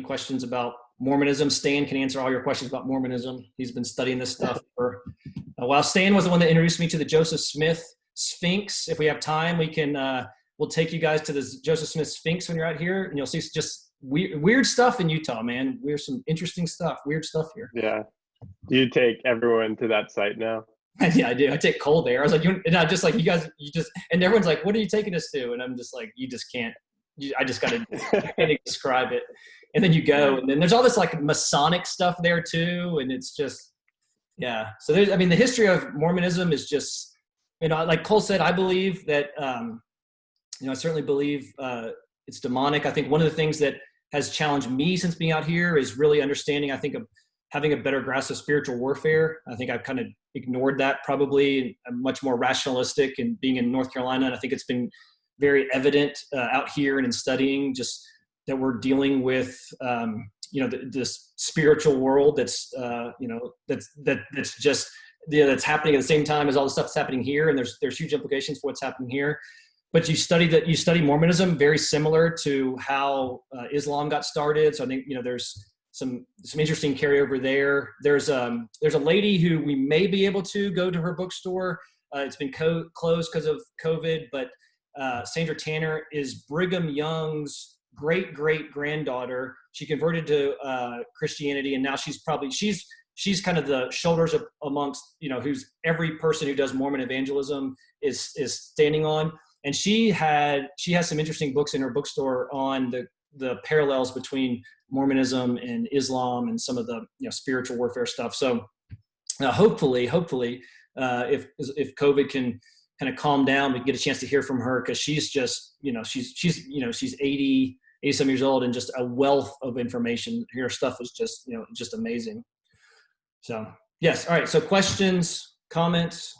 S1: questions about Mormonism? Stan can answer all your questions about Mormonism. He's been studying this stuff for a while. Stan was the one that introduced me to the Joseph Smith Sphinx. If we have time, we'll take you guys to the Joseph Smith Sphinx when you're out here, and you'll see just weird stuff in Utah, man. There's some interesting stuff, weird stuff here.
S5: Yeah. Do you take everyone to that site now?
S1: Yeah, I do. I take cold air. I was like, and I just like, and everyone's like, what are you taking us to? And I'm just like, you just can't, I just got to describe it. And then you go, and then there's all this like Masonic stuff there too. And it's just, yeah. So the history of Mormonism is just, like Cole said, I believe that, I certainly believe it's demonic. I think one of the things that has challenged me since being out here is really understanding, I think, of having a better grasp of spiritual warfare. I think I've kind of ignored that probably. I'm much more rationalistic, and being in North Carolina, and I think it's been very evident out here and in studying just that we're dealing with, this spiritual world that's just, that's happening at the same time as all the stuff that's happening here. And there's huge implications for what's happening here. But you study Mormonism very similar to how Islam got started. So I think, there's some interesting carryover there. There's a lady who we may be able to go to her bookstore. It's been closed because of COVID, but Sandra Tanner is Brigham Young's great-great-granddaughter. She converted to Christianity, and now she's kind of the shoulders of amongst, who's every person who does Mormon evangelism is standing on. And she has some interesting books in her bookstore on the parallels between Mormonism and Islam and some of the spiritual warfare stuff. So hopefully, if COVID can kind of calm down, we can get a chance to hear from her, because she's just she's 80 some years old and just a wealth of information. Her stuff is just amazing. So yes, all right. So questions, comments,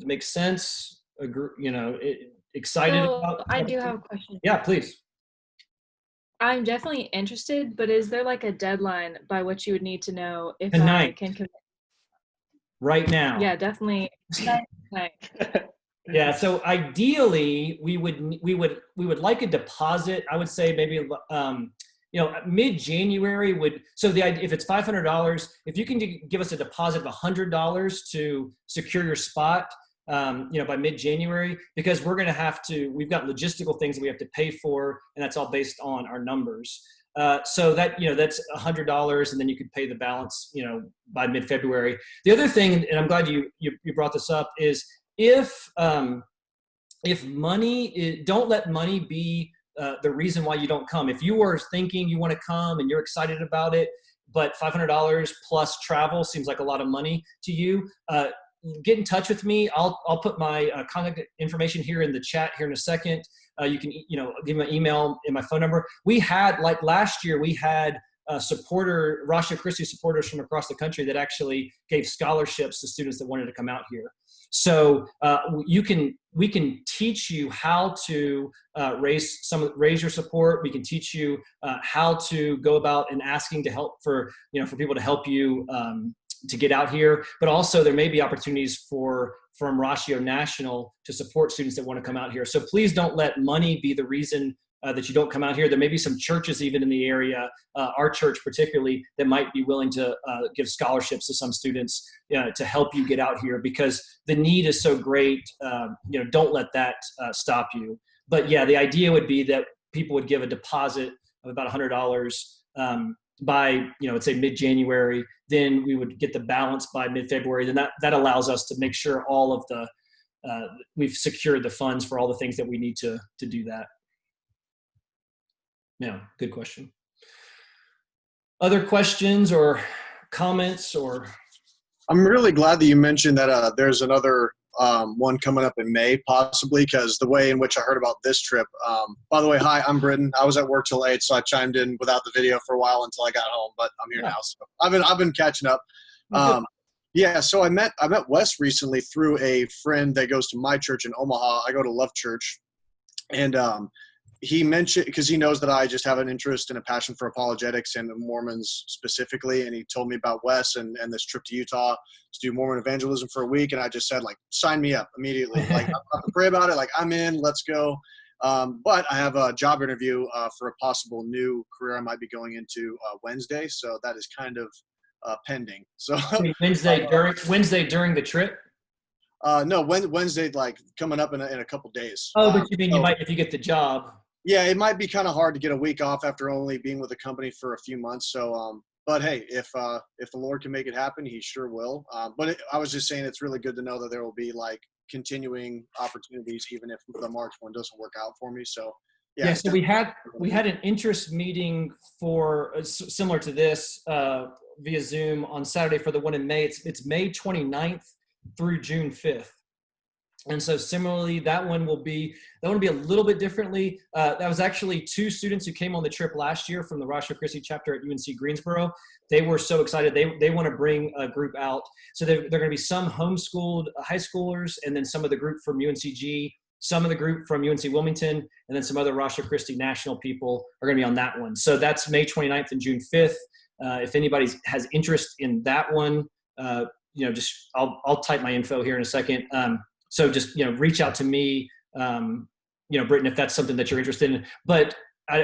S1: make sense? Excited about?
S6: I do have a question.
S1: Yeah, please.
S6: I'm definitely interested, but is there like a deadline by which you would need to know if
S1: Tonight.
S6: I can commit?
S1: Right now.
S6: Yeah, definitely. Tonight.
S1: Yeah. So ideally, we would like a deposit. I would say maybe mid-January would. So the idea, if it's $500, if you can give us a deposit of $100 to secure your spot, by mid-January, because we're going to we've got logistical things that we have to pay for, and that's all based on our numbers. So that, that's $100, and then you could pay the balance, by mid-February. The other thing, and I'm glad you brought this up, is if money, don't let money be the reason why you don't come. If you are thinking you want to come and you're excited about it, but $500 plus travel seems like a lot of money to you, get in touch with me. I'll put my contact information here in the chat here in a second. You can, give me my email and my phone number. We had, like last year, we had Rosh Christi supporters from across the country that actually gave scholarships to students that wanted to come out here. So we we can teach you how to raise your support. We can teach you how to go about and asking to help for people to help you to get out here. But also there may be opportunities from Ratio National to support students that want to come out here. So please don't let money be the reason that you don't come out here. There may be some churches even in the area, our church particularly, that might be willing to give scholarships to some students to help you get out here, because the need is so great. Don't let that stop you. But yeah, the idea would be that people would give a deposit of about $100 by, let's say mid-January. Then we would get the balance by mid-February. Then that allows us to make sure all of we've secured the funds for all the things that we need to do that. No, good question. Other questions or comments or?
S7: I'm really glad that you mentioned that there's another one coming up in May, possibly, because the way in which I heard about this trip. By the way, hi, I'm Britton. I was at work till 8, so I chimed in without the video for a while until I got home, but I'm here now. So I've been catching up. Yeah, so I met Wes recently through a friend that goes to my church in Omaha. I go to Love Church, and he mentioned, because he knows that I just have an interest and a passion for apologetics and Mormons specifically, and he told me about Wes and this trip to Utah to do Mormon evangelism for a week, and I just said, like, sign me up immediately. Like, I don't have to pray about it. Like, I'm in. Let's go. But I have a job interview for a possible new career I might be going into Wednesday, so that is kind of pending. So
S1: Wednesday during the trip?
S7: No, Wednesday, like coming up in a couple days.
S1: Oh, but you mean you might, if you get the job?
S7: Yeah, it might be kind of hard to get a week off after only being with the company for a few months. So, but hey, if the Lord can make it happen, He sure will. I was just saying, it's really good to know that there will be like continuing opportunities, even if the March one doesn't work out for me. So, yeah.
S1: So we had an interest meeting for similar to this via Zoom on Saturday for the one in May. It's May 29th through June 5th. And so similarly, that one will be a little bit differently. That was actually 2 students who came on the trip last year from the Ratio Christi chapter at UNC Greensboro. They were so excited. They want to bring a group out. So they're going to be some homeschooled high schoolers, and then some of the group from UNCG, some of the group from UNC Wilmington, and then some other Ratio Christi national people are going to be on that one. So that's May 29th and June 5th. If anybody has interest in that one, just I'll type my info here in a second. So just, reach out to me, Britton, if that's something that you're interested in. But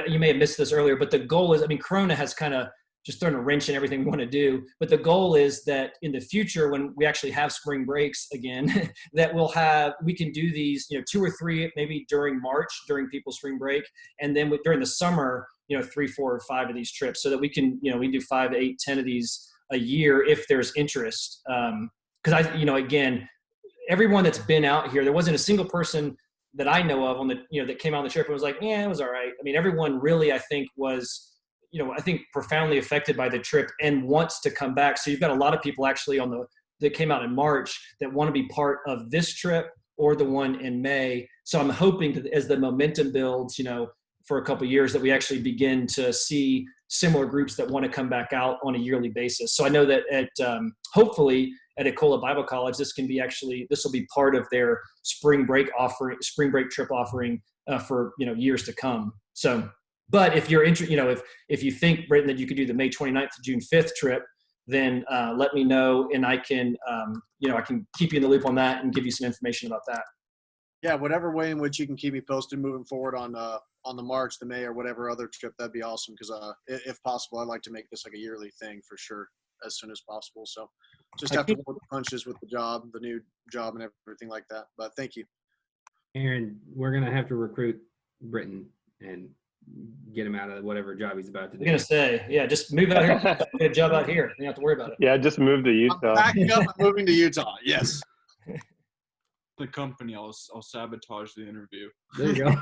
S1: you may have missed this earlier, but the goal is, Corona has kind of just thrown a wrench in everything we want to do. But the goal is that in the future, when we actually have spring breaks again, that we can do these, 2 or 3, maybe during March, during people's spring break. And then during the summer, 3, 4, or 5 of these trips, so that we can, we do 5, 8, 10 of these a year if there's interest. Because again, everyone that's been out here, there wasn't a single person that I know of that came out on the trip and was like, yeah, it was all right. Everyone really, I think, was, profoundly affected by the trip and wants to come back. So you've got a lot of people actually that came out in March that want to be part of this trip or the one in May. So I'm hoping that as the momentum builds, for a couple of years, that we actually begin to see similar groups that want to come back out on a yearly basis. So I know that hopefully at Ecola Bible College, this will be part of their spring break trip offering for years to come. So, but if you're interested, if you think, Britton, that you could do the May 29th to June 5th trip, then let me know, and I can I can keep you in the loop on that and give you some information about that.
S7: Yeah, whatever way in which you can keep me posted moving forward on the March, the May, or whatever other trip, that'd be awesome. Because if possible, I'd like to make this like a yearly thing for sure, as soon as possible. So just have to roll the punches with the new job and everything like that. But thank you.
S2: Aaron, we're going to have to recruit Britton and get him out of whatever job he's about to do.
S1: I'm going to say, yeah, just move out here. Get a job out here. You don't have to worry about it.
S5: Yeah, just move to Utah.
S7: I'm backing up and moving to Utah. Yes.
S4: The company, I'll sabotage the interview.
S2: There you go.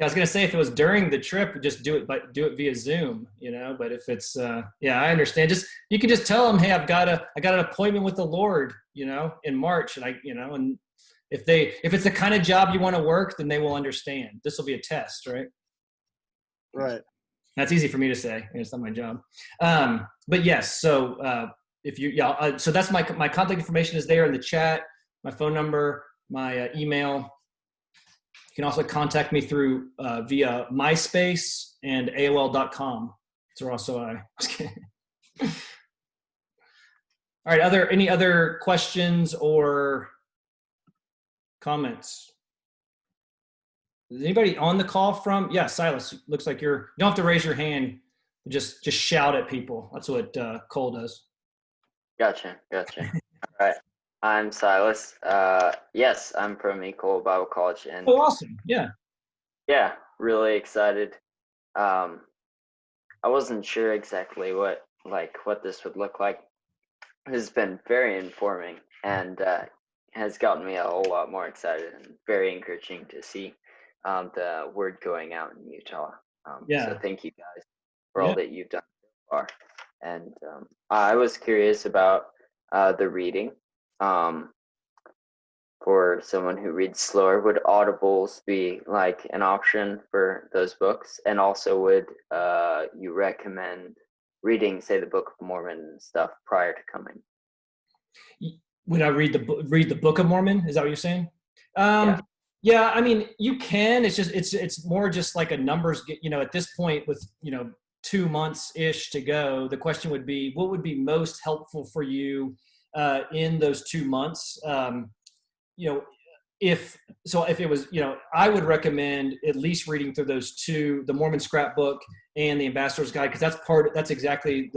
S1: I was going to say, if it was during the trip, just do it via Zoom, but if it's, I understand. You can just tell them, hey, I got an appointment with the Lord, in March. And and if it's the kind of job you want to work, then they will understand. This will be a test, right?
S7: Right.
S1: That's easy for me to say. It's not my job. But yes. So so that's my contact information is there in the chat, my phone number, my email. You can also contact me through via MySpace and AOL.com. So also I was kidding. All right. Any other questions or comments? Is anybody on the call from? Yeah, Silas. Looks like you don't have to raise your hand. Just shout at people. That's what Cole does.
S8: Gotcha. All right. I'm Silas. Yes, I'm from Cole Bible College, and
S1: oh, awesome. Yeah,
S8: really excited. I wasn't sure exactly what this would look like. It's been very informing and has gotten me a whole lot more excited, and very encouraging to see the word going out in Utah. So thank you guys for all that you've done so far. And I was curious about the reading. For someone who reads slower, would audibles be like an option for those books? And also, would you recommend reading, say, the Book of Mormon and stuff prior to coming?
S1: Would I read the Book of Mormon? Is that what you're saying? Yeah, I mean, you can. It's just it's more just like a numbers. At this point, with 2 months ish to go, the question would be, what would be most helpful for you in those 2 months? If it was, I would recommend at least reading through those two, the Mormon Scrapbook and the Ambassador's Guide, because that's exactly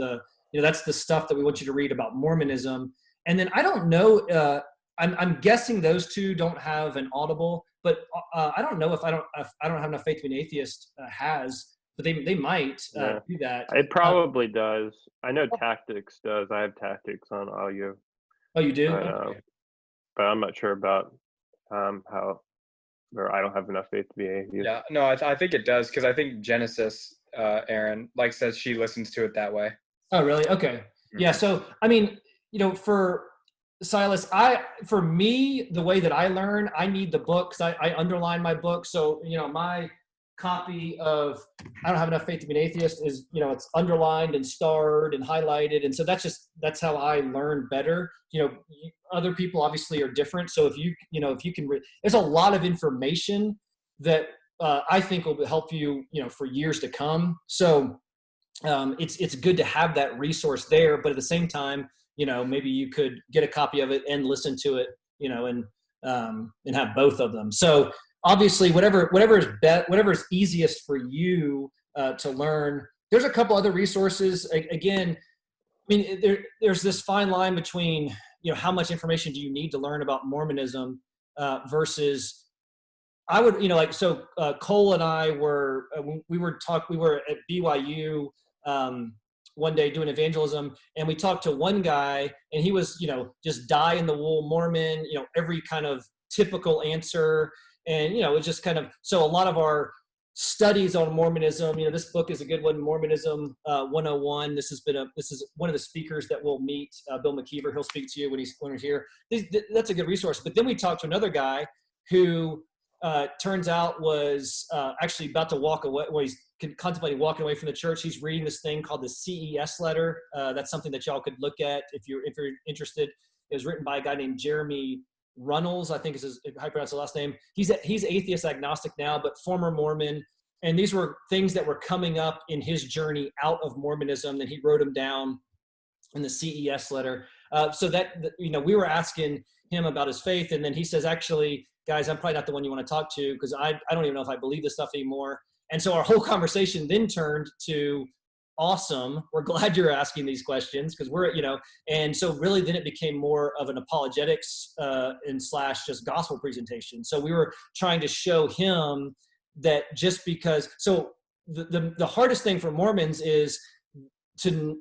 S1: that's the stuff that we want you to read about Mormonism. And then I don't know, I'm guessing those two don't have an audible, but I don't know if I don't have enough faith to be an atheist has, but they might do that.
S5: It probably does. I know Tactics does. I have Tactics on audio.
S1: Oh, you do?
S5: But I'm not sure about how, or I don't have enough faith to be atheist.
S3: Yeah, no, I think it does, because I think Genesis, Aaron, says she listens to it that way.
S1: Oh, really? Okay. Yeah. So, I mean, for Silas, for me, the way that I learn, I need the books. I underline my book. So, my copy of I Don't Have Enough Faith to Be an Atheist is, it's underlined and starred and highlighted. And so that's how I learn better. Other people obviously are different. So if you can read, there's a lot of information that I think will help you, for years to come. So it's good to have that resource there, but at the same time, maybe you could get a copy of it and listen to it, and have both of them. So obviously, whatever is easiest for you to learn. There's a couple other resources. Again, I mean, there's this fine line between how much information do you need to learn about Mormonism versus I would Cole and I were we were at BYU one day doing evangelism, and we talked to one guy, and he was just die in the wool Mormon, every kind of typical answer. And, it's just kind of, so a lot of our studies on Mormonism, this book is a good one, Mormonism 101. This is one of the speakers that we'll meet, Bill McKeever. He'll speak to you when he's here. That's a good resource. But then we talked to another guy who turns out was actually about to walk away, well, he's contemplating walking away from the church. He's reading this thing called the Ces Letter. That's something that y'all could look at if you're interested. It was written by a guy named Jeremy Runnels, I think is how you pronounce the last name. He's atheist agnostic now, but former Mormon. And these were things that were coming up in his journey out of Mormonism, and he wrote them down in the Ces Letter. So that, we were asking him about his faith, and then he says, actually, guys, I'm probably not the one you want to talk to, because I don't even know if I believe this stuff anymore. And so our whole conversation then turned to, awesome, we're glad you're asking these questions, because we're, and so really then it became more of an apologetics and / just gospel presentation. So we were trying to show him that just because, so the hardest thing for Mormons is to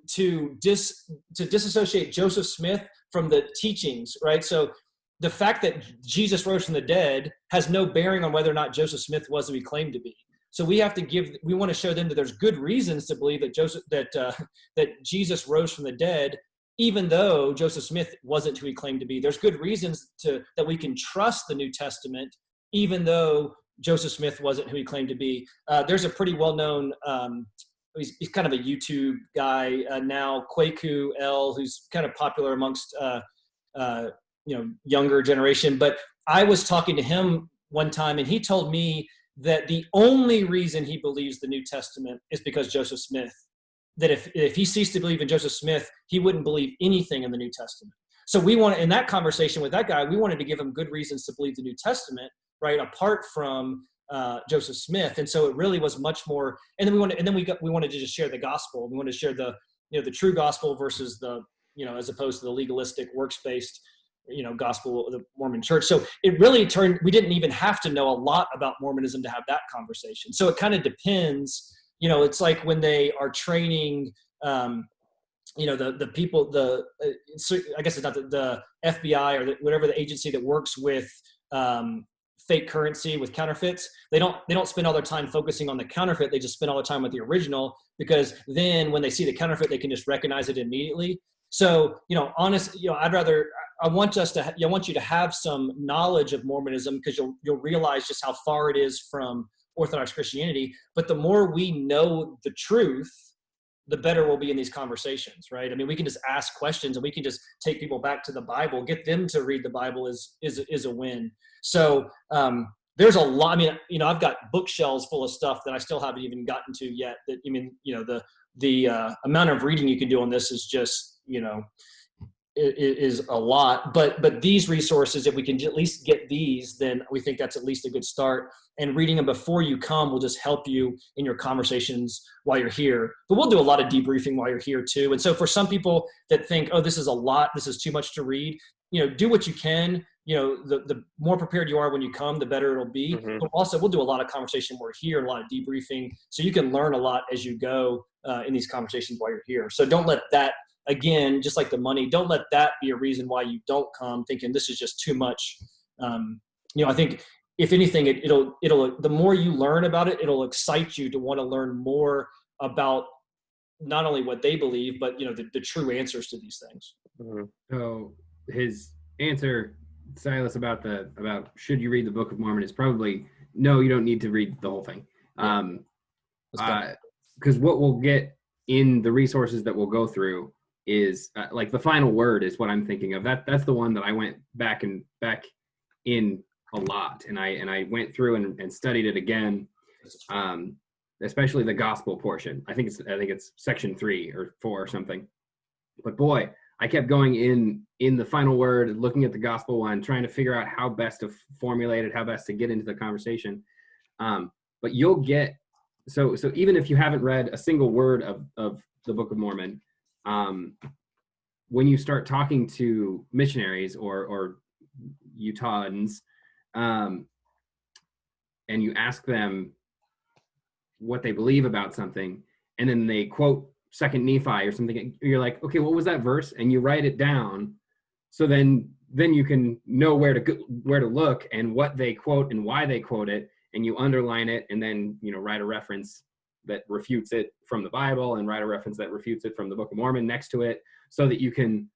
S1: disassociate Joseph Smith from the teachings, right? So the fact that Jesus rose from the dead has no bearing on whether or not Joseph Smith was who he claimed to be. So we want to show them that there's good reasons to believe that Jesus rose from the dead, even though Joseph Smith wasn't who he claimed to be. There's good reasons that we can trust the New Testament, even though Joseph Smith wasn't who he claimed to be. There's a pretty well-known, he's kind of a YouTube guy now, Kwaku L, who's kind of popular amongst younger generation, but I was talking to him one time, and he told me that the only reason he believes the New Testament is because Joseph Smith, that if he ceased to believe in Joseph Smith, he wouldn't believe anything in the New Testament. So we want, in that conversation with that guy, we wanted to give him good reasons to believe the New Testament, right, apart from Joseph Smith. And so it really was much more. And then we wanted to just share the gospel. We wanted to share the true gospel versus the, as opposed to the legalistic works-based, gospel of the Mormon church. So it really we didn't even have to know a lot about Mormonism to have that conversation. So it kind of depends, it's like when they are training, the people, I guess it's not the FBI or whatever the agency that works with fake currency, with counterfeits. They don't spend all their time focusing on the counterfeit. They just spend all the time with the original, because then when they see the counterfeit, they can just recognize it immediately. So, I want you to have some knowledge of Mormonism, because you'll realize just how far it is from Orthodox Christianity. But the more we know the truth, the better we'll be in these conversations, right? I mean, we can just ask questions, and we can just take people back to the Bible, get them to read the Bible is a win. So there's a lot. I mean, I've got bookshelves full of stuff that I still haven't even gotten to yet. That, the amount of reading you can do on this is just, is a lot. But these resources, if we can at least get these, then we think that's at least a good start. And reading them before you come will just help you in your conversations while you're here. But we'll do a lot of debriefing while you're here too. And so for some people that think, oh, this is a lot, this is too much to read, do what you can. The more prepared you are when you come, the better it'll be.
S5: Mm-hmm.
S1: But also, we'll do a lot of conversation while we're here, and a lot of debriefing, so you can learn a lot as you go in these conversations while you're here. So don't let that, again, just like the money, don't let that be a reason why you don't come, thinking this is just too much. I think if anything, it'll the more you learn about it, it'll excite you to want to learn more about not only what they believe, but the true answers to these things.
S5: Mm-hmm.
S2: So his answer, Silas, about should you read the Book of Mormon is probably no, you don't need to read the whole thing. Because what we'll get in the resources that we'll go through is like the final word is what I'm thinking of. That's the one that I went back in a lot, and I went through and studied it again, especially the gospel portion. I think it's section 3 or 4 or something. But boy, I kept going in the final word, looking at the gospel one, trying to figure out how best to formulate it, how best to get into the conversation. But you'll get, so even if you haven't read a single word of the Book of Mormon, when you start talking to missionaries or Utahns, and you ask them what they believe about something, and then they quote 2nd Nephi or something, you're like, okay, what was that verse? And you write it down, so then you can know where to look and what they quote and why they quote it, and you underline it, and then write a reference that refutes it from the Bible, and write a reference that refutes it from the Book of Mormon next to it, so that you can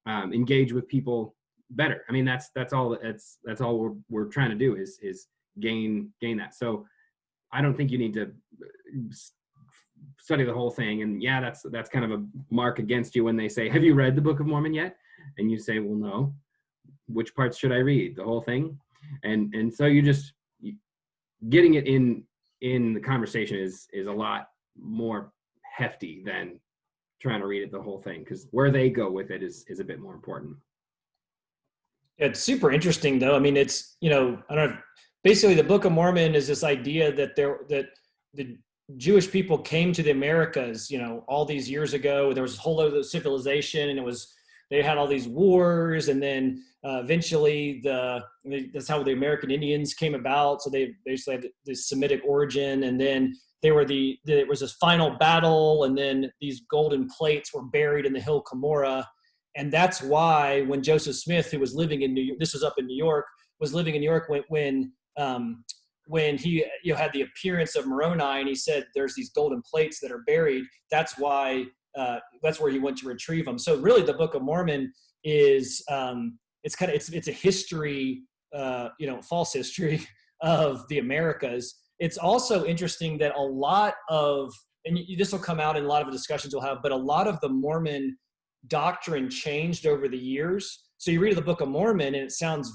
S2: engage with people better. I mean, that's all we're trying to do is gain that. So I don't think you need to study the whole thing. And yeah, that's kind of a mark against you when they say, have you read the Book of Mormon yet? And you say, well, no. Which parts should I read? The whole thing? And so getting it in the conversation is a lot more hefty than trying to read it the whole thing, because where they go with it is a bit more important.
S1: It's super interesting, though. I mean, it's, I don't know. Basically, the Book of Mormon is this idea that the Jewish people came to the Americas, all these years ago. There was a whole other civilization, and they had all these wars, and then eventually that's how the American Indians came about. So they basically had this Semitic origin, and then there was this final battle, and then these golden plates were buried in the hill Cumorah. And that's why when Joseph Smith, who was living in New York, this was up in New York, was living in New York when he had the appearance of Moroni, and he said, there's these golden plates that are buried. That's why, that's where he went to retrieve them. So really the Book of Mormon is, it's a history, false history of the Americas. It's also interesting that a lot of, and this will come out in a lot of the discussions we'll have, but a lot of the Mormon doctrine changed over the years. So you read the Book of Mormon, and it sounds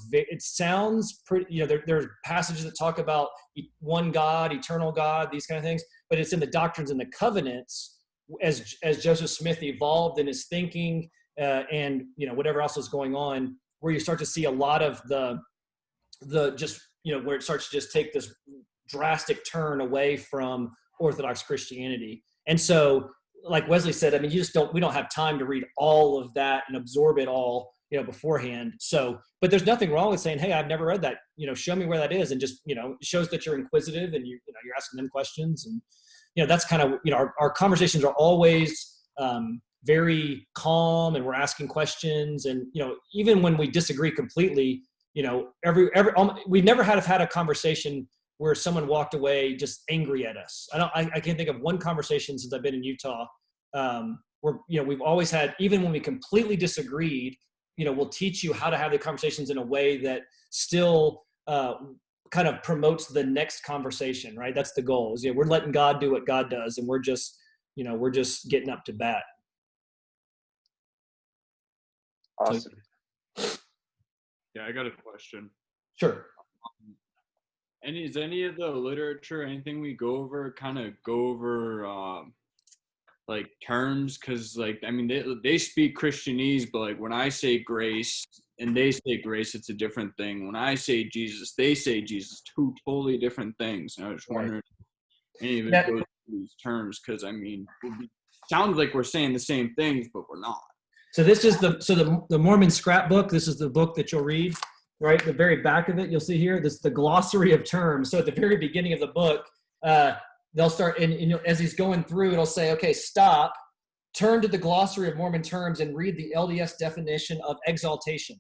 S1: pretty. You know, there's passages that talk about one God, eternal God, these kind of things. But it's in the Doctrines and the Covenants, as Joseph Smith evolved in his thinking, and you know whatever else is going on, where you start to see a lot of the just, you know, where it starts to just take this drastic turn away from Orthodox Christianity. And so, like Wesley said, I mean, we don't have time to read all of that and absorb it all, you know, beforehand. So, but there's nothing wrong with saying, hey, I've never read that, you know, show me where that is. And just, you know, it shows that you're inquisitive and you're asking them questions. And, you know, that's kind of, you know, our conversations are always very calm, and we're asking questions. And, you know, even when we disagree completely, you know, we never have had a conversation where someone walked away just angry at us. I can't think of one conversation since I've been in Utah where, you know, we've always had, even when we completely disagreed, you know, we'll teach you how to have the conversations in a way that still kind of promotes the next conversation, right? That's the goal. Is, you know, we're letting God do what God does, and we're just getting up to bat.
S8: Awesome.
S4: Yeah, I got a question.
S1: Sure.
S4: Is any of the literature, anything we go over, like terms? Because, like, I mean, they speak Christianese, but like when I say grace and they say grace, it's a different thing. When I say Jesus, they say Jesus, two totally different things. And I was just wondering if any of it goes through these terms, because I mean, it sounds like we're saying the same things, but we're not.
S1: So this is the Mormon Scrapbook. This is the book that you'll read. Right, the very back of it, you'll see here, this is the glossary of terms. So at the very beginning of the book, they'll start, and as he's going through, it'll say, okay, stop, turn to the glossary of Mormon terms and read the LDS definition of exaltation,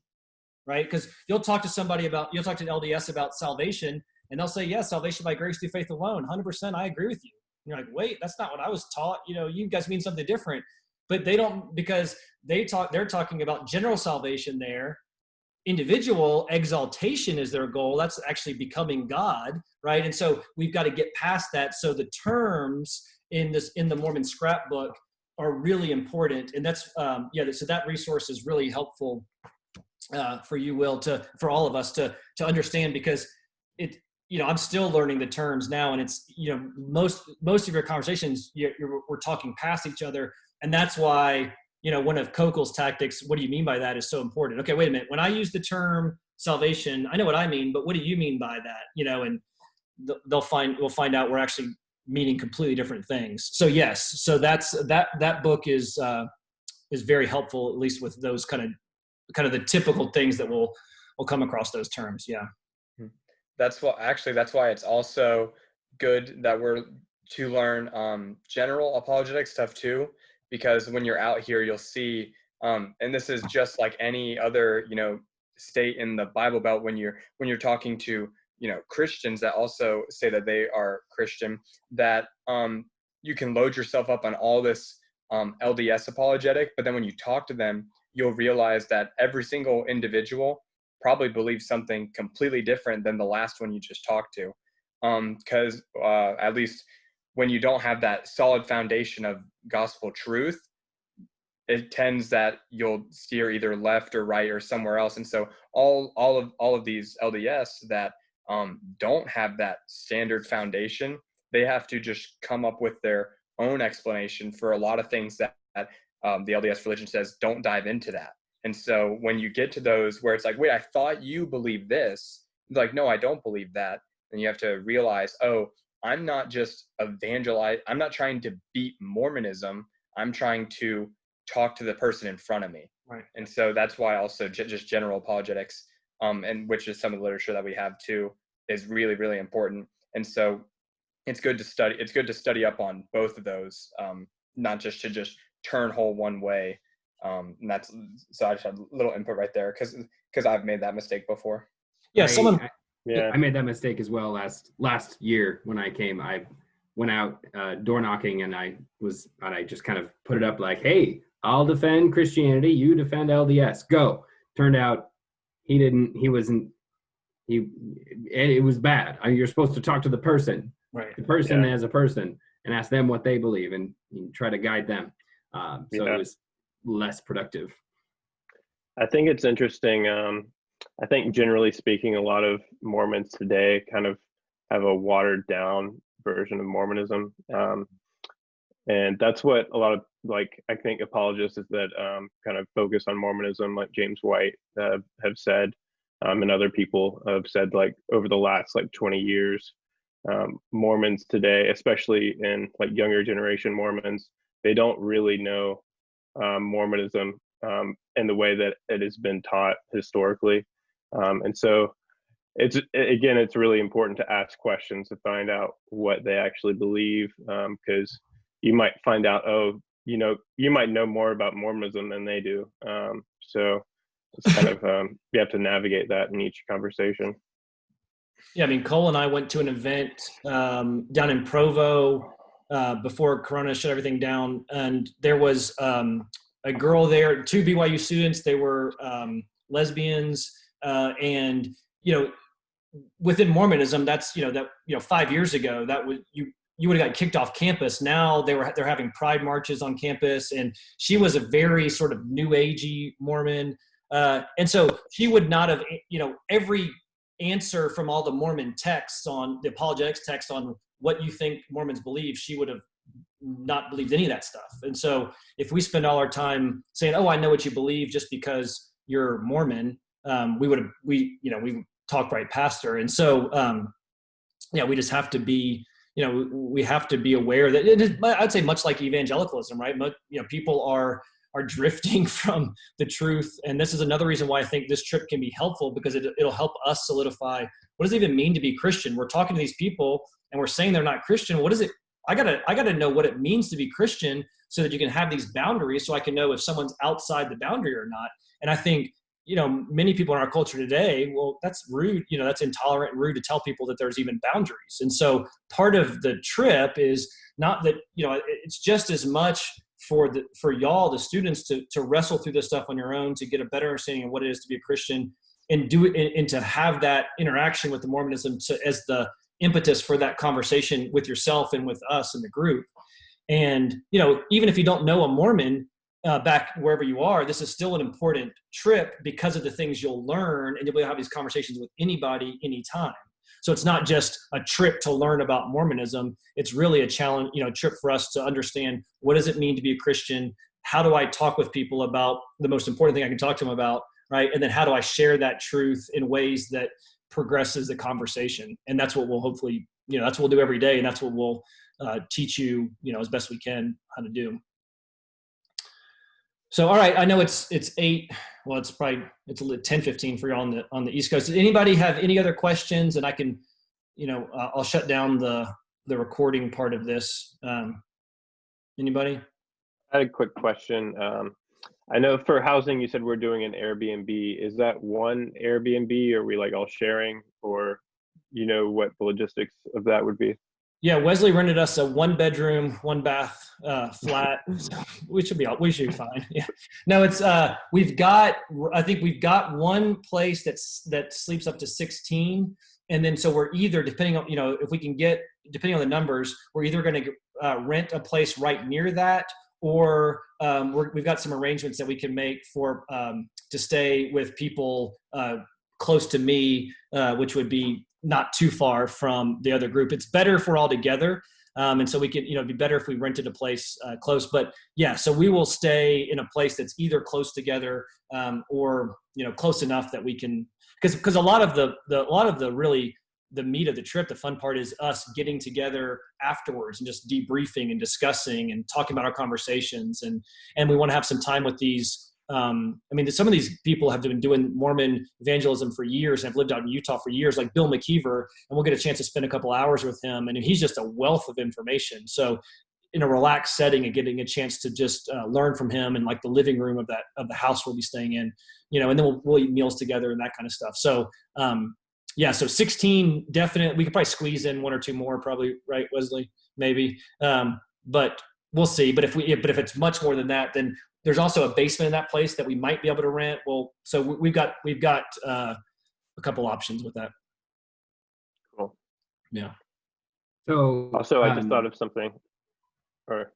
S1: right? Because you'll talk to the LDS about salvation, and they'll say, yes, salvation by grace through faith alone, 100%, I agree with you. And you're like, wait, that's not what I was taught. You know, you guys mean something different. But they don't, because they're talking about general salvation there. Individual exaltation is their goal. That's actually becoming God, right? And so we've got to get past that. So the terms in the Mormon Scrapbook are really important, and that's so that resource is really helpful for you, Will, for all of us to understand, because it, you know, I'm still learning the terms now, and it's, you know, most of your conversations we're talking past each other, and that's why, you know, one of Kokel's tactics, what do you mean by that, is so important. Okay, wait a minute. When I use the term salvation, I know what I mean, but what do you mean by that? You know, and we'll find out we're actually meaning completely different things. So yes, so that book is very helpful, at least with those kind of the typical things that will come across those terms. Yeah.
S3: That's why it's also good that we're to learn general apologetic stuff too. Because when you're out here, you'll see, and this is just like any other, you know, state in the Bible Belt, when you're talking to, you know, Christians that also say that they are Christian, that you can load yourself up on all this LDS apologetic, but then when you talk to them, you'll realize that every single individual probably believes something completely different than the last one you just talked to. Because at least when you don't have that solid foundation of gospel truth, it tends that you'll steer either left or right or somewhere else. And so all of these LDS that don't have that standard foundation, they have to just come up with their own explanation for a lot of things that the LDS religion says don't dive into that. And so when you get to those where it's like, wait, I thought you believed this, like, no, I don't believe that. And you have to realize, oh, I'm not just I'm not trying to beat Mormonism. I'm trying to talk to the person in front of me.
S1: Right.
S3: And so that's why also just general apologetics, and which is some of the literature that we have too, is really, really important. And so it's good to study. It's good to study up on both of those, not just to turn whole one way. And that's, so I just had a little input right there because I've made that mistake before.
S1: Yeah.
S2: I made that mistake as well last year when I came. I went out door knocking, and I just kind of put it up like, hey, I'll defend Christianity, you defend LDS, go. Turned out it was bad. You're supposed to talk to the person,
S1: right?
S2: The person as a person, and ask them what they believe, and you try to guide them. So it was less productive.
S5: I think it's interesting. I think generally speaking, a lot of Mormons today kind of have a watered down version of Mormonism. And that's what a lot of, like, I think apologists that kind of focus on Mormonism, like James White, have said, and other people have said, like, over the last like 20 years, Mormons today, especially in like younger generation Mormons, they don't really know Mormonism in the way that it has been taught historically. And so it's really important to ask questions to find out what they actually believe, because you might find out, you might know more about Mormonism than they do. So it's kind of, you have to navigate that in each conversation.
S1: Yeah, I mean, Cole and I went to an event down in Provo before Corona shut everything down, and there was a girl there, 2 BYU students. They were lesbians, and within Mormonism, that's 5 years ago that was you would have got kicked off campus. Now they're having pride marches on campus, and she was a very sort of new agey Mormon, and so she would not have every answer from all the Mormon texts on the apologetics text on what you think Mormons believe, she would have not believed any of that stuff. And so if we spend all our time saying, oh, I know what you believe just because you're Mormon, we talk right past her. And so we just have to be we have to be aware that it is, I'd say, much like evangelicalism, right? People are drifting from the truth. And this is another reason why I think this trip can be helpful, because it'll help us solidify, what does it even mean to be Christian? We're talking to these people and we're saying they're not Christian. What is it? I gotta know what it means to be Christian, so that you can have these boundaries, so I can know if someone's outside the boundary or not. And I think, many people in our culture today, well, that's rude, that's intolerant and rude to tell people that there's even boundaries. And so part of the trip is not that, it's just as much for y'all, the students, to wrestle through this stuff on your own, to get a better understanding of what it is to be a Christian, and do it, and to have that interaction with the Mormonism as the impetus for that conversation with yourself and with us in the group. And, even if you don't know a Mormon back wherever you are, this is still an important trip because of the things you'll learn, and you'll be able to have these conversations with anybody, anytime. So it's not just a trip to learn about Mormonism. It's really a challenge, trip for us to understand, what does it mean to be a Christian? How do I talk with people about the most important thing I can talk to them about, right? And then how do I share that truth in ways that progresses the conversation? And that's what we'll hopefully, that's what we'll do every day. And that's what we'll teach you, as best we can, how to do. So, all right, I know it's 8. Well, it's 10:15 for you on the East Coast. Does anybody have any other questions? And I can, I'll shut down the recording part of this. Anybody?
S5: I had a quick question. I know for housing, you said we're doing an Airbnb. Is that one Airbnb, or are we like all sharing, or what the logistics of that would be?
S1: Yeah, Wesley rented us a 1-bedroom, 1-bath flat. So we should be fine. Yeah. No, it's I think we've got one place that sleeps up to 16, and then so we're either, depending on if we can get, depending on the numbers, we're either going to rent a place right near that, or we've got some arrangements that we can make for to stay with people close to me, which would be not too far from the other group. It's better if we're all together. And so we could, it'd be better if we rented a place close. But yeah, so we will stay in a place that's either close together or, close enough that we can, because a lot of the really the meat of the trip, the fun part, is us getting together afterwards and just debriefing and discussing and talking about our conversations. And we want to have some time with these. Some of these people have been doing Mormon evangelism for years and have lived out in Utah for years, like Bill McKeever, and we'll get a chance to spend a couple hours with him. And he's just a wealth of information. So in a relaxed setting and getting a chance to just learn from him in like the living room of the house we'll be staying in, and then we'll eat meals together and that kind of stuff. So, so 16, definitely. We could probably squeeze in 1 or 2 more, probably, right, Wesley? Maybe. But we'll see. But if it's much more than that, then there's also a basement in that place that we might be able to rent. Well, so we've got a couple options with that.
S5: Cool.
S1: Yeah.
S2: So
S5: also, I just thought of something. Or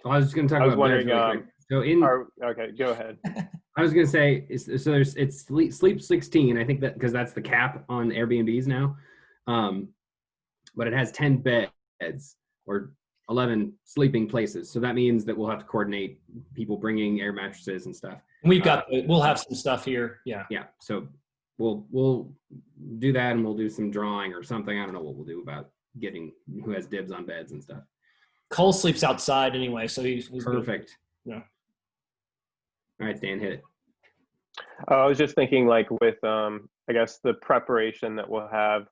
S2: I was just going to talk about beds really quick. So
S5: okay, go ahead.
S2: I was gonna say it's sleep 16. I think that because that's the cap on Airbnbs now, but it has 10 beds or 11 sleeping places. So that means that we'll have to coordinate people bringing air mattresses and stuff.
S1: We'll have some stuff here. Yeah.
S2: Yeah. So we'll do that, and we'll do some drawing or something. I don't know what we'll do about getting who has dibs on beds and stuff.
S1: Cole sleeps outside anyway, so he's
S2: perfect.
S1: Good. Yeah.
S2: All right, Dan, hit it.
S5: I was just thinking, like, with I guess the preparation that we'll have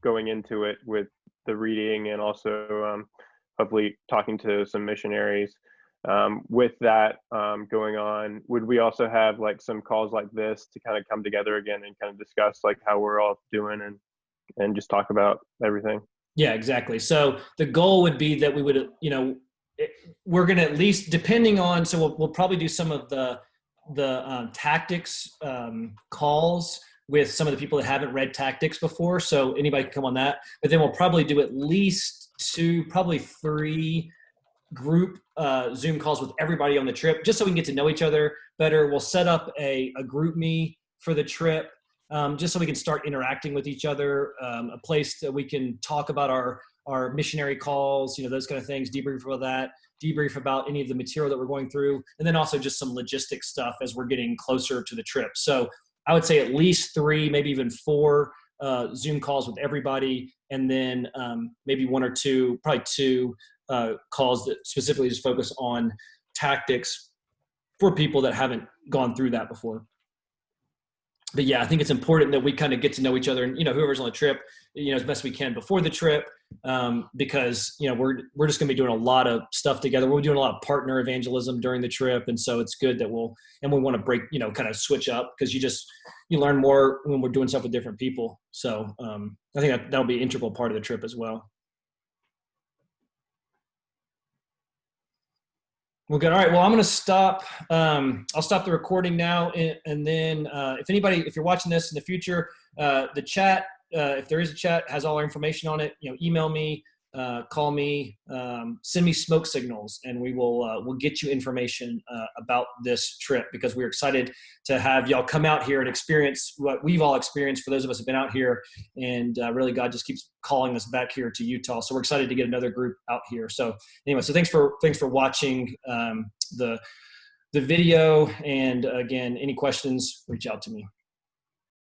S5: going into it with the reading, and also hopefully talking to some missionaries. With that going on, would we also have like some calls like this to kind of come together again and kind of discuss like how we're all doing and just talk about everything?
S1: Yeah, exactly. So the goal would be that we would, we're going to at least, depending on, so we'll probably do some of the tactics calls with some of the people that haven't read tactics before. So anybody can come on that, but then we'll probably do at least 2, probably 3 group Zoom calls with everybody on the trip, just so we can get to know each other better. We'll set up a group me for the trip, just so we can start interacting with each other, a place that we can talk about our missionary calls, those kind of things, debrief about that, debrief about any of the material that we're going through, and then also just some logistic stuff as we're getting closer to the trip. So I would say at least 3, maybe even 4 Zoom calls with everybody, and then maybe 1 or 2, probably 2 calls that specifically just focus on tactics for people that haven't gone through that before. But yeah, I think it's important that we kind of get to know each other and, whoever's on the trip, as best we can before the trip, because, we're just going to be doing a lot of stuff together. We're doing a lot of partner evangelism during the trip. And so it's good that we want to break, kind of switch up, because you learn more when we're doing stuff with different people. So I think that'll be an integral part of the trip as well. Well, good. All right. Well, I'm going to stop. I'll stop the recording now. And then if you're watching this in the future, the chat, if there is a chat, has all our information on it. Email me, call me, send me smoke signals, and we'll get you information about this trip, because we're excited to have y'all come out here and experience what we've all experienced, for those of us who've been out here. And really, God just keeps calling us back here to Utah. So we're excited to get another group out here. So anyway, so thanks for watching the video. And again, any questions, reach out to me.